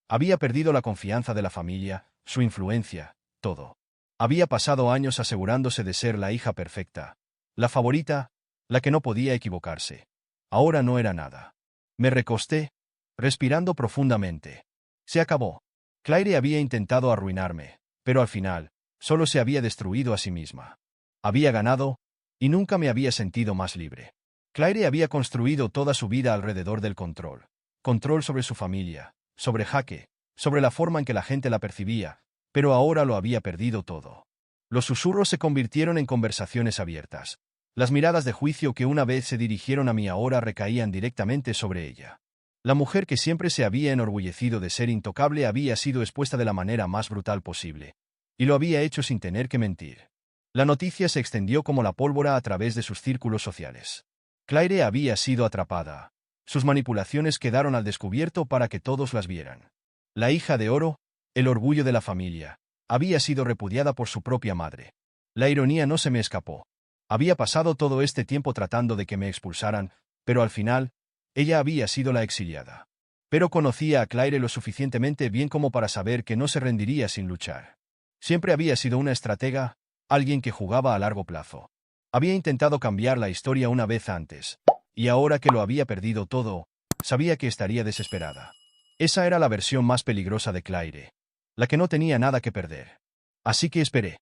Había perdido la confianza de la familia, su influencia, todo. Había pasado años asegurándose de ser la hija perfecta, la favorita, la que no podía equivocarse. Ahora no era nada. Me recosté, respirando profundamente. Se acabó. Claire había intentado arruinarme, pero al final, solo se había destruido a sí misma. Había ganado, y nunca me había sentido más libre. Claire había construido toda su vida alrededor del control. Control sobre su familia, sobre Jake, sobre la forma en que la gente la percibía, pero ahora lo había perdido todo. Los susurros se convirtieron en conversaciones abiertas. Las miradas de juicio que una vez se dirigieron a mí ahora recaían directamente sobre ella. La mujer que siempre se había enorgullecido de ser intocable había sido expuesta de la manera más brutal posible. Y lo había hecho sin tener que mentir. La noticia se extendió como la pólvora a través de sus círculos sociales. Claire había sido atrapada. Sus manipulaciones quedaron al descubierto para que todos las vieran. La hija de oro, el orgullo de la familia, había sido repudiada por su propia madre. La ironía no se me escapó. Había pasado todo este tiempo tratando de que me expulsaran, pero al final, ella había sido la exiliada. Pero conocía a Claire lo suficientemente bien como para saber que no se rendiría sin luchar. Siempre había sido una estratega, alguien que jugaba a largo plazo. Había intentado cambiar la historia una vez antes, y ahora que lo había perdido todo, sabía que estaría desesperada. Esa era la versión más peligrosa de Claire, la que no tenía nada que perder. Así que esperé.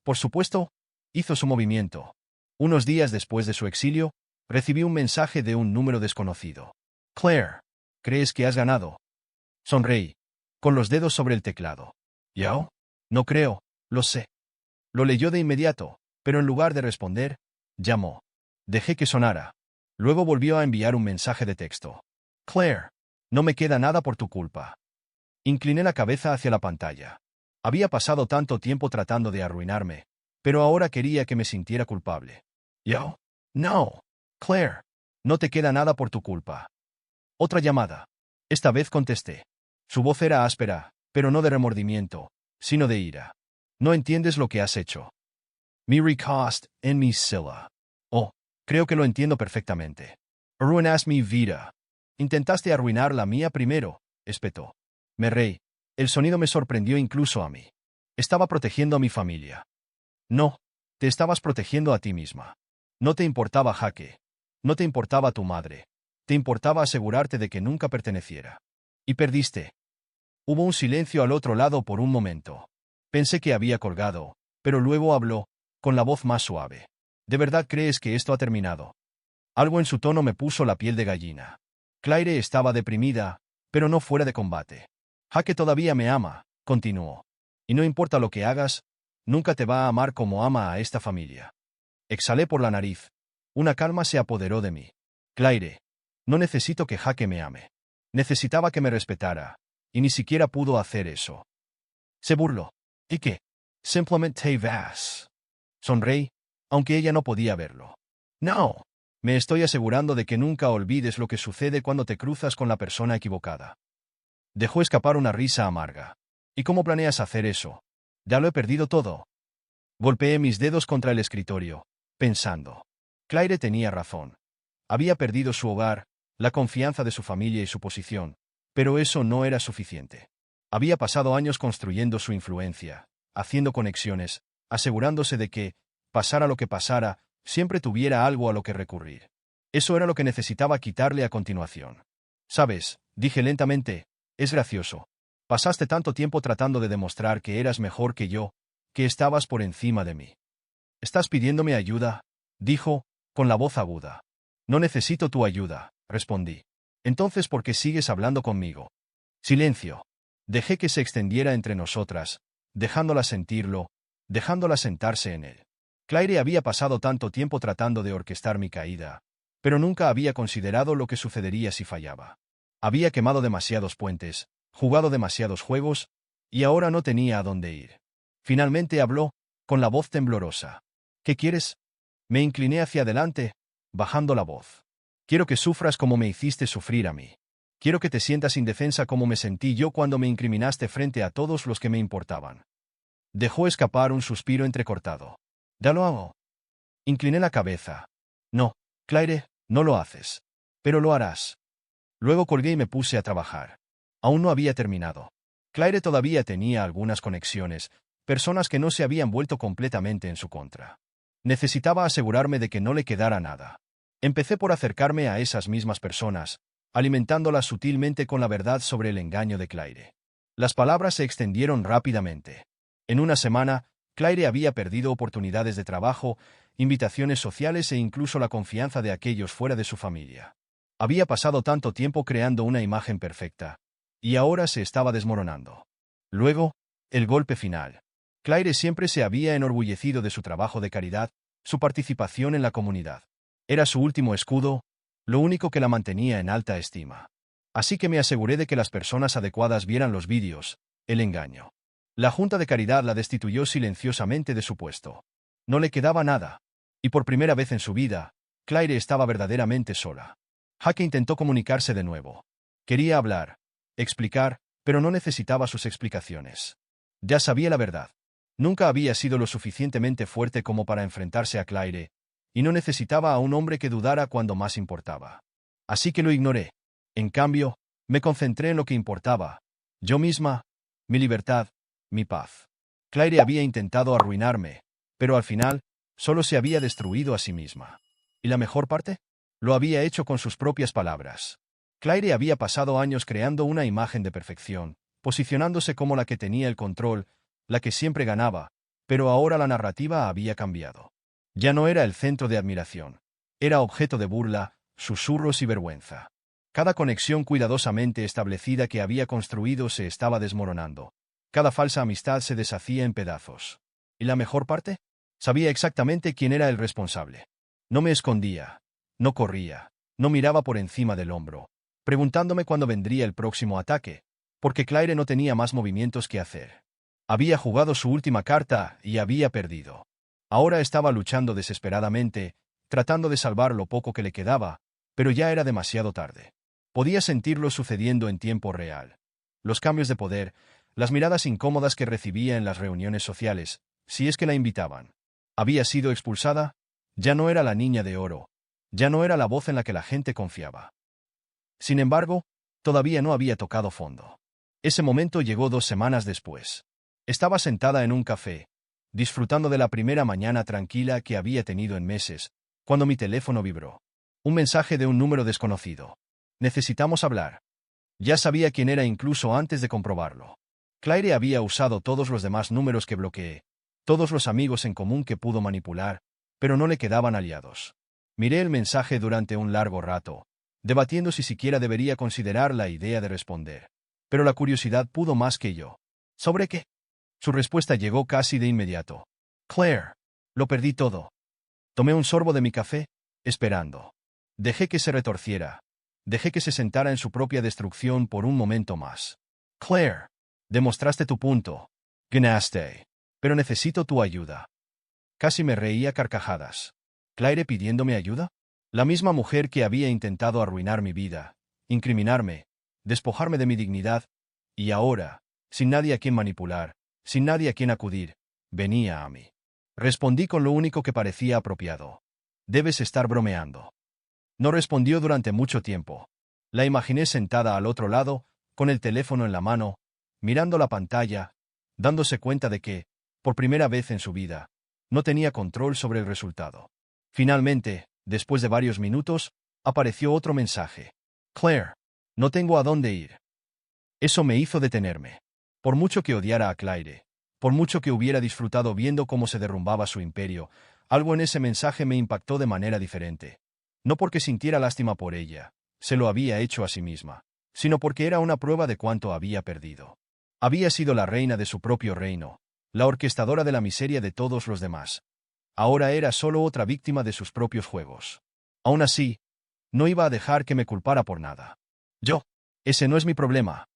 Por supuesto, hizo su movimiento. Unos días después de su exilio, recibí un mensaje de un número desconocido. Claire, ¿crees que has ganado? Sonreí, con los dedos sobre el teclado. ¿Yo? No creo, lo sé. Lo leyó de inmediato, pero en lugar de responder, llamó. Dejé que sonara. Luego volvió a enviar un mensaje de texto. Claire, no me queda nada por tu culpa. Incliné la cabeza hacia la pantalla. Había pasado tanto tiempo tratando de arruinarme, pero ahora quería que me sintiera culpable. ¿Yo? No. Claire, no te queda nada por tu culpa. Otra llamada. Esta vez contesté. Su voz era áspera, pero no de remordimiento, sino de ira. No entiendes lo que has hecho. Mi ricost en mi silla. Oh, creo que lo entiendo perfectamente. Arruinas mi vida. Intentaste arruinar la mía primero, espetó. Me reí. El sonido me sorprendió incluso a mí. Estaba protegiendo a mi familia. No, te estabas protegiendo a ti misma. No te importaba Jaque. No te importaba tu madre. Te importaba asegurarte de que nunca perteneciera. Y perdiste. Hubo un silencio al otro lado por un momento. Pensé que había colgado, pero luego habló, con la voz más suave. ¿De verdad crees que esto ha terminado? Algo en su tono me puso la piel de gallina. Claire estaba deprimida, pero no fuera de combate. Jaque todavía me ama, continuó. Y no importa lo que hagas, nunca te va a amar como ama a esta familia. Exhalé por la nariz. Una calma se apoderó de mí. Claire, no necesito que Jaque me ame. Necesitaba que me respetara, y ni siquiera pudo hacer eso. Se burló. ¿Y qué? Simplemente vas. Sonreí, aunque ella no podía verlo. No. Me estoy asegurando de que nunca olvides lo que sucede cuando te cruzas con la persona equivocada. Dejó escapar una risa amarga. ¿Y cómo planeas hacer eso? Ya lo he perdido todo. Golpeé mis dedos contra el escritorio, pensando. Claire tenía razón. Había perdido su hogar, la confianza de su familia y su posición, pero eso no era suficiente. Había pasado años construyendo su influencia, haciendo conexiones, asegurándose de que, pasara lo que pasara, siempre tuviera algo a lo que recurrir. Eso era lo que necesitaba quitarle a continuación. ¿Sabes? Dije lentamente, es gracioso. Pasaste tanto tiempo tratando de demostrar que eras mejor que yo, que estabas por encima de mí. ¿Estás pidiéndome ayuda? Dijo, con la voz aguda. No necesito tu ayuda, respondí. Entonces, ¿por qué sigues hablando conmigo? Silencio. Dejé que se extendiera entre nosotras, dejándola sentirlo, dejándola sentarse en él. Claire había pasado tanto tiempo tratando de orquestar mi caída, pero nunca había considerado lo que sucedería si fallaba. Había quemado demasiados puentes, jugado demasiados juegos, y ahora no tenía a dónde ir. Finalmente habló, con la voz temblorosa. ¿Qué quieres? Me incliné hacia adelante, bajando la voz. Quiero que sufras como me hiciste sufrir a mí. Quiero que te sientas indefensa como me sentí yo cuando me incriminaste frente a todos los que me importaban. Dejó escapar un suspiro entrecortado. Ya lo hago. Incliné la cabeza. No, Claire, no lo haces. Pero lo harás. Luego colgué y me puse a trabajar. Aún no había terminado. Claire todavía tenía algunas conexiones, personas que no se habían vuelto completamente en su contra. Necesitaba asegurarme de que no le quedara nada. Empecé por acercarme a esas mismas personas, alimentándolas sutilmente con la verdad sobre el engaño de Claire. Las palabras se extendieron rápidamente. En una semana, Claire había perdido oportunidades de trabajo, invitaciones sociales e incluso la confianza de aquellos fuera de su familia. Había pasado tanto tiempo creando una imagen perfecta, y ahora se estaba desmoronando. Luego, el golpe final. Claire siempre se había enorgullecido de su trabajo de caridad, su participación en la comunidad. Era su último escudo, lo único que la mantenía en alta estima. Así que me aseguré de que las personas adecuadas vieran los vídeos, el engaño. La Junta de Caridad la destituyó silenciosamente de su puesto. No le quedaba nada. Y por primera vez en su vida, Claire estaba verdaderamente sola. Jaque intentó comunicarse de nuevo. Quería hablar, explicar, pero no necesitaba sus explicaciones. Ya sabía la verdad. Nunca había sido lo suficientemente fuerte como para enfrentarse a Claire, y no necesitaba a un hombre que dudara cuando más importaba. Así que lo ignoré. En cambio, me concentré en lo que importaba: yo misma, mi libertad, mi paz. Claire había intentado arruinarme, pero al final, solo se había destruido a sí misma. ¿Y la mejor parte? Lo había hecho con sus propias palabras. Claire había pasado años creando una imagen de perfección, posicionándose como la que tenía el control, la que siempre ganaba, pero ahora la narrativa había cambiado. Ya no era el centro de admiración. Era objeto de burla, susurros y vergüenza. Cada conexión cuidadosamente establecida que había construido se estaba desmoronando. Cada falsa amistad se deshacía en pedazos. ¿Y la mejor parte? Sabía exactamente quién era el responsable. No me escondía, no corría, no miraba por encima del hombro, preguntándome cuándo vendría el próximo ataque, porque Claire no tenía más movimientos que hacer. Había jugado su última carta y había perdido. Ahora estaba luchando desesperadamente, tratando de salvar lo poco que le quedaba, pero ya era demasiado tarde. Podía sentirlo sucediendo en tiempo real. Los cambios de poder, las miradas incómodas que recibía en las reuniones sociales, si es que la invitaban. Había sido expulsada, ya no era la niña de oro, ya no era la voz en la que la gente confiaba. Sin embargo, todavía no había tocado fondo. Ese momento llegó 2 semanas después. Estaba sentada en un café, disfrutando de la primera mañana tranquila que había tenido en meses, cuando mi teléfono vibró. Un mensaje de un número desconocido. Necesitamos hablar. Ya sabía quién era incluso antes de comprobarlo. Claire había usado todos los demás números que bloqueé, todos los amigos en común que pudo manipular, pero no le quedaban aliados. Miré el mensaje durante un largo rato, debatiendo si siquiera debería considerar la idea de responder. Pero la curiosidad pudo más que yo. ¿Sobre qué? Su respuesta llegó casi de inmediato. Claire. Lo perdí todo. Tomé un sorbo de mi café, esperando. Dejé que se retorciera. Dejé que se sentara en su propia destrucción por un momento más. Claire. Demostraste tu punto. Ganaste. Pero necesito tu ayuda. Casi me reía a carcajadas. ¿Claire pidiéndome ayuda? La misma mujer que había intentado arruinar mi vida, incriminarme, despojarme de mi dignidad, y ahora, sin nadie a quien manipular, sin nadie a quien acudir, venía a mí. Respondí con lo único que parecía apropiado. Debes estar bromeando. No respondió durante mucho tiempo. La imaginé sentada al otro lado, con el teléfono en la mano, mirando la pantalla, dándose cuenta de que, por primera vez en su vida, no tenía control sobre el resultado. Finalmente, después de varios minutos, apareció otro mensaje. Claire. No tengo a dónde ir. Eso me hizo detenerme. Por mucho que odiara a Claire, por mucho que hubiera disfrutado viendo cómo se derrumbaba su imperio, algo en ese mensaje me impactó de manera diferente. No porque sintiera lástima por ella, se lo había hecho a sí misma, sino porque era una prueba de cuánto había perdido. Había sido la reina de su propio reino, la orquestadora de la miseria de todos los demás. Ahora era solo otra víctima de sus propios juegos. Aún así, no iba a dejar que me culpara por nada. Ese no es mi problema.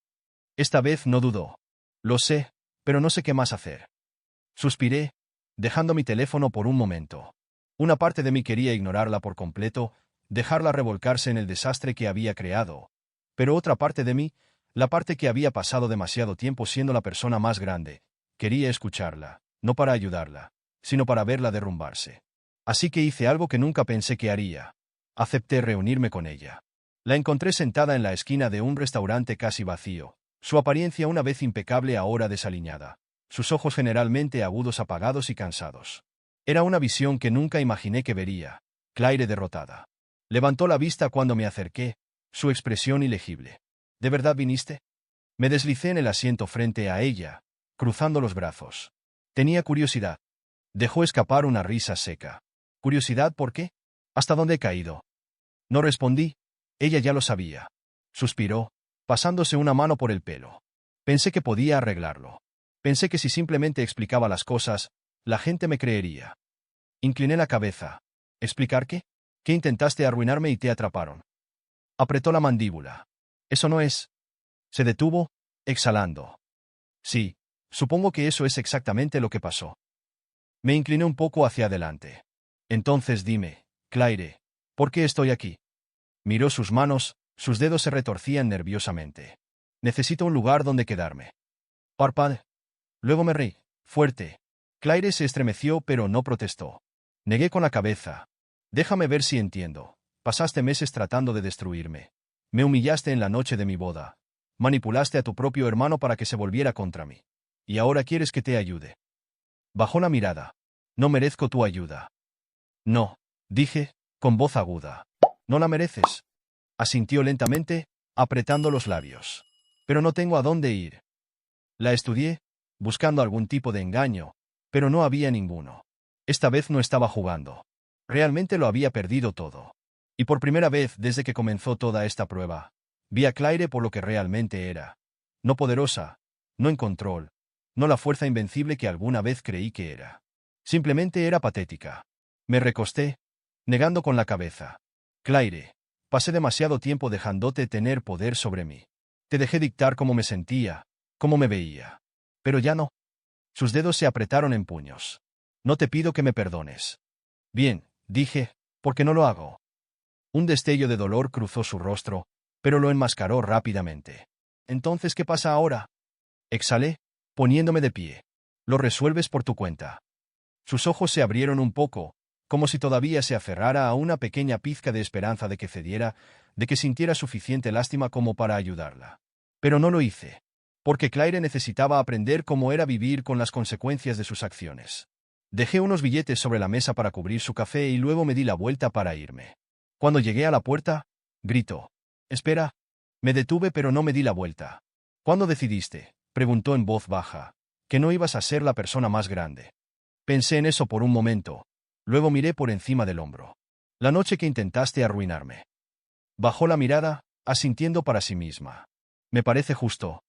Esta vez no dudó. Lo sé, pero no sé qué más hacer. Suspiré, dejando mi teléfono por un momento. Una parte de mí quería ignorarla por completo, dejarla revolcarse en el desastre que había creado. Pero otra parte de mí, la parte que había pasado demasiado tiempo siendo la persona más grande, quería escucharla, no para ayudarla, sino para verla derrumbarse. Así que hice algo que nunca pensé que haría. Acepté reunirme con ella. La encontré sentada en la esquina de un restaurante casi vacío, su apariencia una vez impecable ahora desaliñada, sus ojos generalmente agudos apagados y cansados. Era una visión que nunca imaginé que vería. Claire derrotada. Levantó la vista cuando me acerqué, su expresión ilegible. ¿De verdad viniste? Me deslicé en el asiento frente a ella, cruzando los brazos. Tenía curiosidad. Dejó escapar una risa seca. ¿Curiosidad por qué? ¿Hasta dónde he caído? No respondí. Ella ya lo sabía. Suspiró, pasándose una mano por el pelo. Pensé que podía arreglarlo. Pensé que si simplemente explicaba las cosas, la gente me creería. Incliné la cabeza. ¿Explicar qué? ¿Qué intentaste arruinarme y te atraparon? Apretó la mandíbula. Eso no es. Se detuvo, exhalando. Sí, supongo que eso es exactamente lo que pasó. Me incliné un poco hacia adelante. Entonces dime, Claire, ¿por qué estoy aquí? Miró sus manos, sus dedos se retorcían nerviosamente. Necesito un lugar donde quedarme. Parpadeé. Luego me reí, fuerte, Claire se estremeció pero no protestó. Negué con la cabeza. Déjame ver si entiendo. Pasaste meses tratando de destruirme. Me humillaste en la noche de mi boda. Manipulaste a tu propio hermano para que se volviera contra mí. Y ahora quieres que te ayude. Bajó la mirada. No merezco tu ayuda. No, dije, con voz aguda. No la mereces. Asintió lentamente, apretando los labios. Pero no tengo a dónde ir. La estudié, buscando algún tipo de engaño, pero no había ninguno. Esta vez no estaba jugando. Realmente lo había perdido todo. Y por primera vez desde que comenzó toda esta prueba, vi a Claire por lo que realmente era. No poderosa, no en control, no la fuerza invencible que alguna vez creí que era. Simplemente era patética. Me recosté, negando con la cabeza. Claire, pasé demasiado tiempo dejándote tener poder sobre mí. Te dejé dictar cómo me sentía, cómo me veía. Pero ya no. Sus dedos se apretaron en puños. No te pido que me perdones. Bien, dije, porque no lo hago. Un destello de dolor cruzó su rostro, pero lo enmascaró rápidamente. Entonces, ¿qué pasa ahora? Exhalé, poniéndome de pie. Lo resuelves por tu cuenta. Sus ojos se abrieron un poco, como si todavía se aferrara a una pequeña pizca de esperanza de que cediera, de que sintiera suficiente lástima como para ayudarla. Pero no lo hice, porque Claire necesitaba aprender cómo era vivir con las consecuencias de sus acciones. Dejé unos billetes sobre la mesa para cubrir su café y luego me di la vuelta para irme. Cuando llegué a la puerta, gritó. «Espera». Me detuve pero no me di la vuelta. «¿Cuándo decidiste?», preguntó en voz baja, «que no ibas a ser la persona más grande?» Pensé en eso por un momento. Luego miré por encima del hombro. «La noche que intentaste arruinarme». Bajó la mirada, asintiendo para sí misma. «Me parece justo».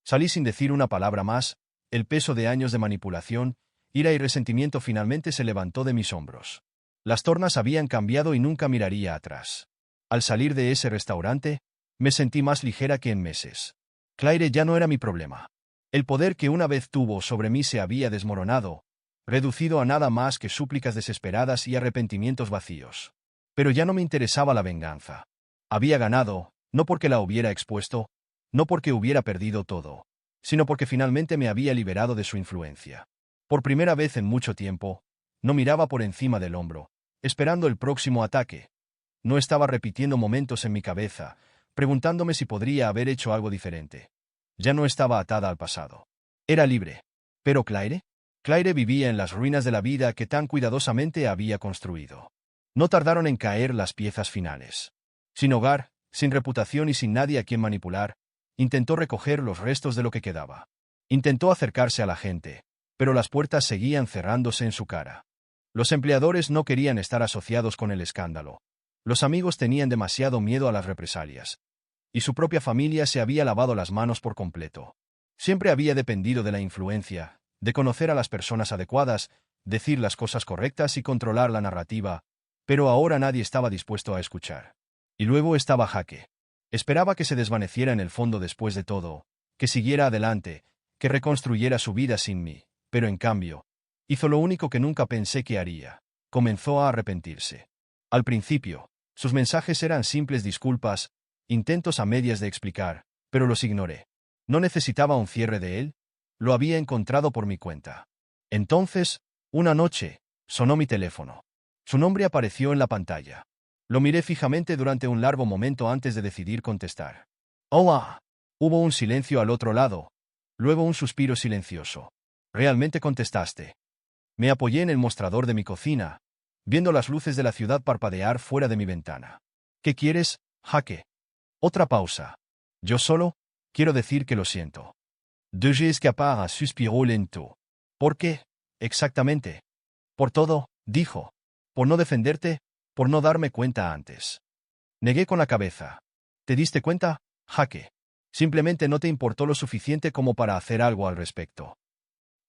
Salí sin decir una palabra más, el peso de años de manipulación, ira y resentimiento finalmente se levantó de mis hombros. Las tornas habían cambiado y nunca miraría atrás. Al salir de ese restaurante, me sentí más ligera que en meses. Claire ya no era mi problema. El poder que una vez tuvo sobre mí se había desmoronado, reducido a nada más que súplicas desesperadas y arrepentimientos vacíos. Pero ya no me interesaba la venganza. Había ganado, no porque la hubiera expuesto, no porque hubiera perdido todo, sino porque finalmente me había liberado de su influencia. Por primera vez en mucho tiempo, no miraba por encima del hombro, esperando el próximo ataque. No estaba repitiendo momentos en mi cabeza, preguntándome si podría haber hecho algo diferente. Ya no estaba atada al pasado. Era libre. ¿Pero Claire? Claire vivía en las ruinas de la vida que tan cuidadosamente había construido. No tardaron en caer las piezas finales. Sin hogar, sin reputación y sin nadie a quien manipular, intentó recoger los restos de lo que quedaba. Intentó acercarse a la gente, pero las puertas seguían cerrándose en su cara. Los empleadores no querían estar asociados con el escándalo. Los amigos tenían demasiado miedo a las represalias. Y su propia familia se había lavado las manos por completo. Siempre había dependido de la influencia, de conocer a las personas adecuadas, decir las cosas correctas y controlar la narrativa, pero ahora nadie estaba dispuesto a escuchar. Y luego estaba Jaque. Esperaba que se desvaneciera en el fondo después de todo, que siguiera adelante, que reconstruyera su vida sin mí, pero en cambio, hizo lo único que nunca pensé que haría. Comenzó a arrepentirse. Al principio, sus mensajes eran simples disculpas, intentos a medias de explicar, pero los ignoré. No necesitaba un cierre de él, lo había encontrado por mi cuenta. Entonces, una noche, sonó mi teléfono. Su nombre apareció en la pantalla. Lo miré fijamente durante un largo momento antes de decidir contestar. «Hola». Hubo un silencio al otro lado, luego un suspiro silencioso. «¿Realmente contestaste?» Me apoyé en el mostrador de mi cocina, viendo las luces de la ciudad parpadear fuera de mi ventana. «¿Qué quieres, Jaque?» Otra pausa. «Yo solo quiero decir que lo siento». Dejé escapar a suspiró lento. «¿Por qué? Exactamente?» «Por todo», dijo. «Por no defenderte, por no darme cuenta antes». Negué con la cabeza. «¿Te diste cuenta, Jaque? Simplemente no te importó lo suficiente como para hacer algo al respecto».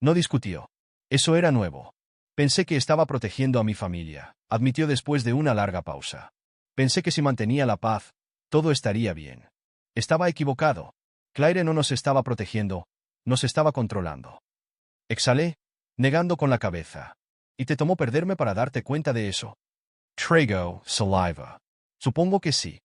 No discutió. Eso era nuevo. «Pensé que estaba protegiendo a mi familia», admitió después de una larga pausa. «Pensé que si mantenía la paz, todo estaría bien». Estaba equivocado. Claire no nos estaba protegiendo, nos estaba controlando. Exhalé, negando con la cabeza. ¿Y te tomó perderme para darte cuenta de eso? Trago, saliva. Supongo que sí.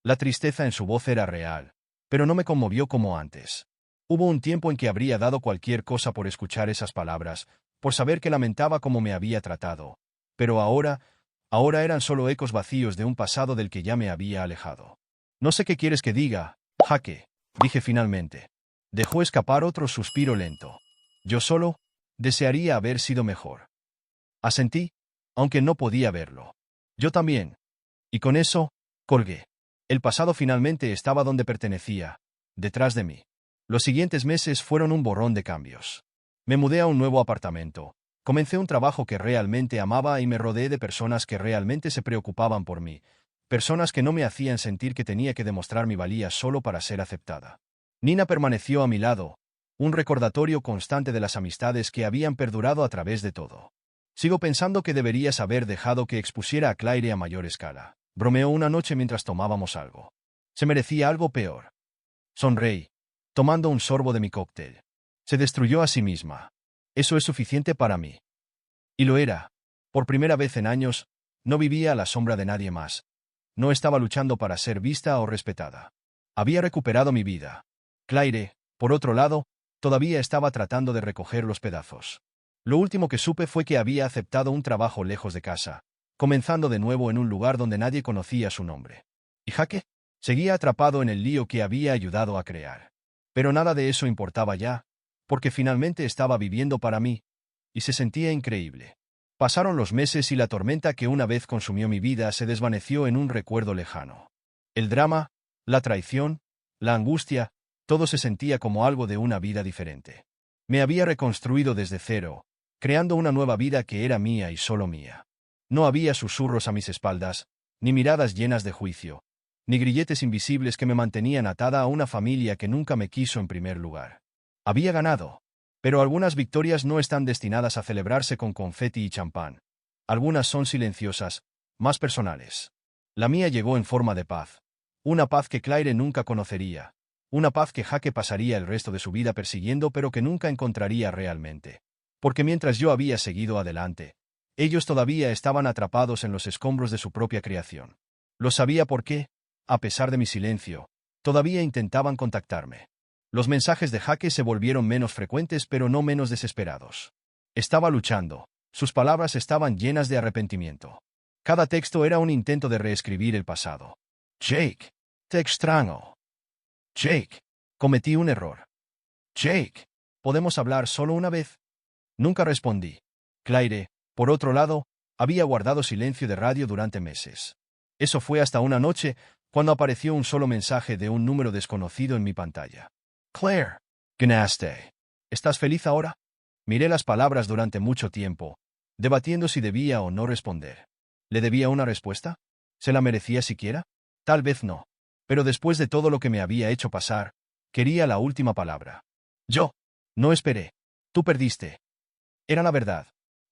La tristeza en su voz era real, pero no me conmovió como antes. Hubo un tiempo en que habría dado cualquier cosa por escuchar esas palabras, por saber que lamentaba cómo me había tratado. Pero ahora eran solo ecos vacíos de un pasado del que ya me había alejado. No sé qué quieres que diga, Jake, dije finalmente. Dejó escapar otro suspiro lento. Yo solo desearía haber sido mejor. Asentí, aunque no podía verlo. Yo también. Y con eso, colgué. El pasado finalmente estaba donde pertenecía, detrás de mí. Los siguientes meses fueron un borrón de cambios. Me mudé a un nuevo apartamento. Comencé un trabajo que realmente amaba y me rodeé de personas que realmente se preocupaban por mí, personas que no me hacían sentir que tenía que demostrar mi valía solo para ser aceptada. Nina permaneció a mi lado, un recordatorio constante de las amistades que habían perdurado a través de todo. Sigo pensando que deberías haber dejado que expusiera a Claire a mayor escala. Bromeó una noche mientras tomábamos algo. Se merecía algo peor. Sonreí, tomando un sorbo de mi cóctel. Se destruyó a sí misma. Eso es suficiente para mí. Y lo era. Por primera vez en años, no vivía a la sombra de nadie más. No estaba luchando para ser vista o respetada. Había recuperado mi vida. Claire, por otro lado, todavía estaba tratando de recoger los pedazos. Lo último que supe fue que había aceptado un trabajo lejos de casa, comenzando de nuevo en un lugar donde nadie conocía su nombre. ¿Y Jake? Seguía atrapado en el lío que había ayudado a crear. Pero nada de eso importaba ya, porque finalmente estaba viviendo para mí, y se sentía increíble. Pasaron los meses y la tormenta que una vez consumió mi vida se desvaneció en un recuerdo lejano. El drama, la traición, la angustia, todo se sentía como algo de una vida diferente. Me había reconstruido desde cero, creando una nueva vida que era mía y solo mía. No había susurros a mis espaldas, ni miradas llenas de juicio, ni grilletes invisibles que me mantenían atada a una familia que nunca me quiso en primer lugar. Había ganado. Pero algunas victorias no están destinadas a celebrarse con confeti y champán. Algunas son silenciosas, más personales. La mía llegó en forma de paz. Una paz que Claire nunca conocería. Una paz que Jake pasaría el resto de su vida persiguiendo pero que nunca encontraría realmente. Porque mientras yo había seguido adelante, ellos todavía estaban atrapados en los escombros de su propia creación. Lo sabía porque, a pesar de mi silencio, todavía intentaban contactarme. Los mensajes de Jake se volvieron menos frecuentes pero no menos desesperados. Estaba luchando. Sus palabras estaban llenas de arrepentimiento. Cada texto era un intento de reescribir el pasado. Jake, te extraño. Jake, cometí un error. Jake, ¿podemos hablar solo una vez? Nunca respondí. Claire, por otro lado, había guardado silencio de radio durante meses. Eso fue hasta una noche, cuando apareció un solo mensaje de un número desconocido en mi pantalla. Claire, ganaste. ¿Estás feliz ahora? Miré las palabras durante mucho tiempo, debatiendo si debía o no responder. ¿Le debía una respuesta? ¿Se la merecía siquiera? Tal vez no. Pero después de todo lo que me había hecho pasar, quería la última palabra. Yo. No esperé. Tú perdiste. Era la verdad.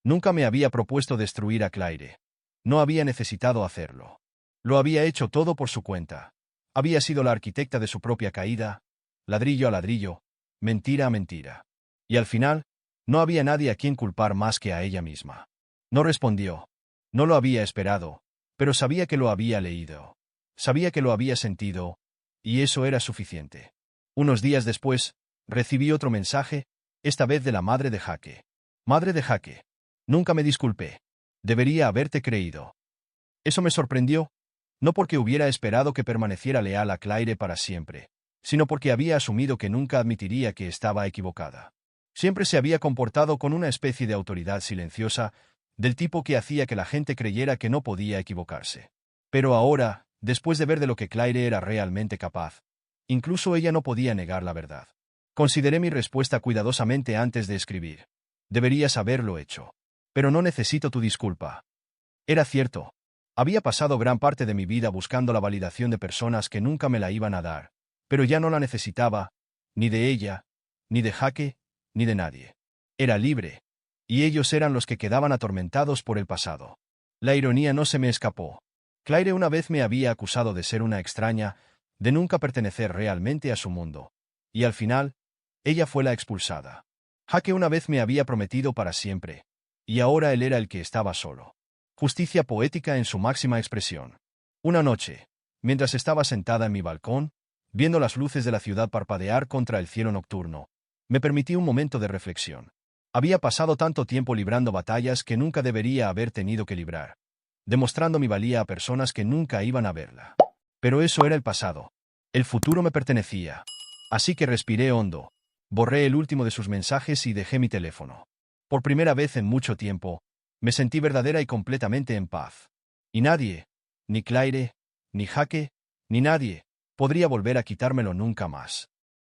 Nunca me había propuesto destruir a Claire. No había necesitado hacerlo. Lo había hecho todo por su cuenta. Había sido la arquitecta de su propia caída, ladrillo a ladrillo, mentira a mentira. Y al final, no había nadie a quien culpar más que a ella misma. No respondió. No lo había esperado, pero sabía que lo había leído. Sabía que lo había sentido, y eso era suficiente. Unos días después, recibí otro mensaje, esta vez de la madre de Jake. Madre de Jake. Nunca me disculpé. Debería haberte creído. Eso me sorprendió, no porque hubiera esperado que permaneciera leal a Claire para siempre, sino porque había asumido que nunca admitiría que estaba equivocada. Siempre se había comportado con una especie de autoridad silenciosa, del tipo que hacía que la gente creyera que no podía equivocarse. Pero ahora, después de ver de lo que Claire era realmente capaz, incluso ella no podía negar la verdad. Consideré mi respuesta cuidadosamente antes de escribir. Deberías haberlo hecho. Pero no necesito tu disculpa. Era cierto. Había pasado gran parte de mi vida buscando la validación de personas que nunca me la iban a dar, pero ya no la necesitaba, ni de ella, ni de Jake, ni de nadie. Era libre, y ellos eran los que quedaban atormentados por el pasado. La ironía no se me escapó. Claire una vez me había acusado de ser una extraña, de nunca pertenecer realmente a su mundo. Y al final, ella fue la expulsada. Jake una vez me había prometido para siempre, y ahora él era el que estaba solo. Justicia poética en su máxima expresión. Una noche, mientras estaba sentada en mi balcón, viendo las luces de la ciudad parpadear contra el cielo nocturno, me permití un momento de reflexión. Había pasado tanto tiempo librando batallas que nunca debería haber tenido que librar, demostrando mi valía a personas que nunca iban a verla. Pero eso era el pasado. El futuro me pertenecía. Así que respiré hondo, borré el último de sus mensajes y dejé mi teléfono. Por primera vez en mucho tiempo, me sentí verdadera y completamente en paz. Y nadie, ni Claire, ni Jaque, ni nadie, podría volver a quitármelo nunca más.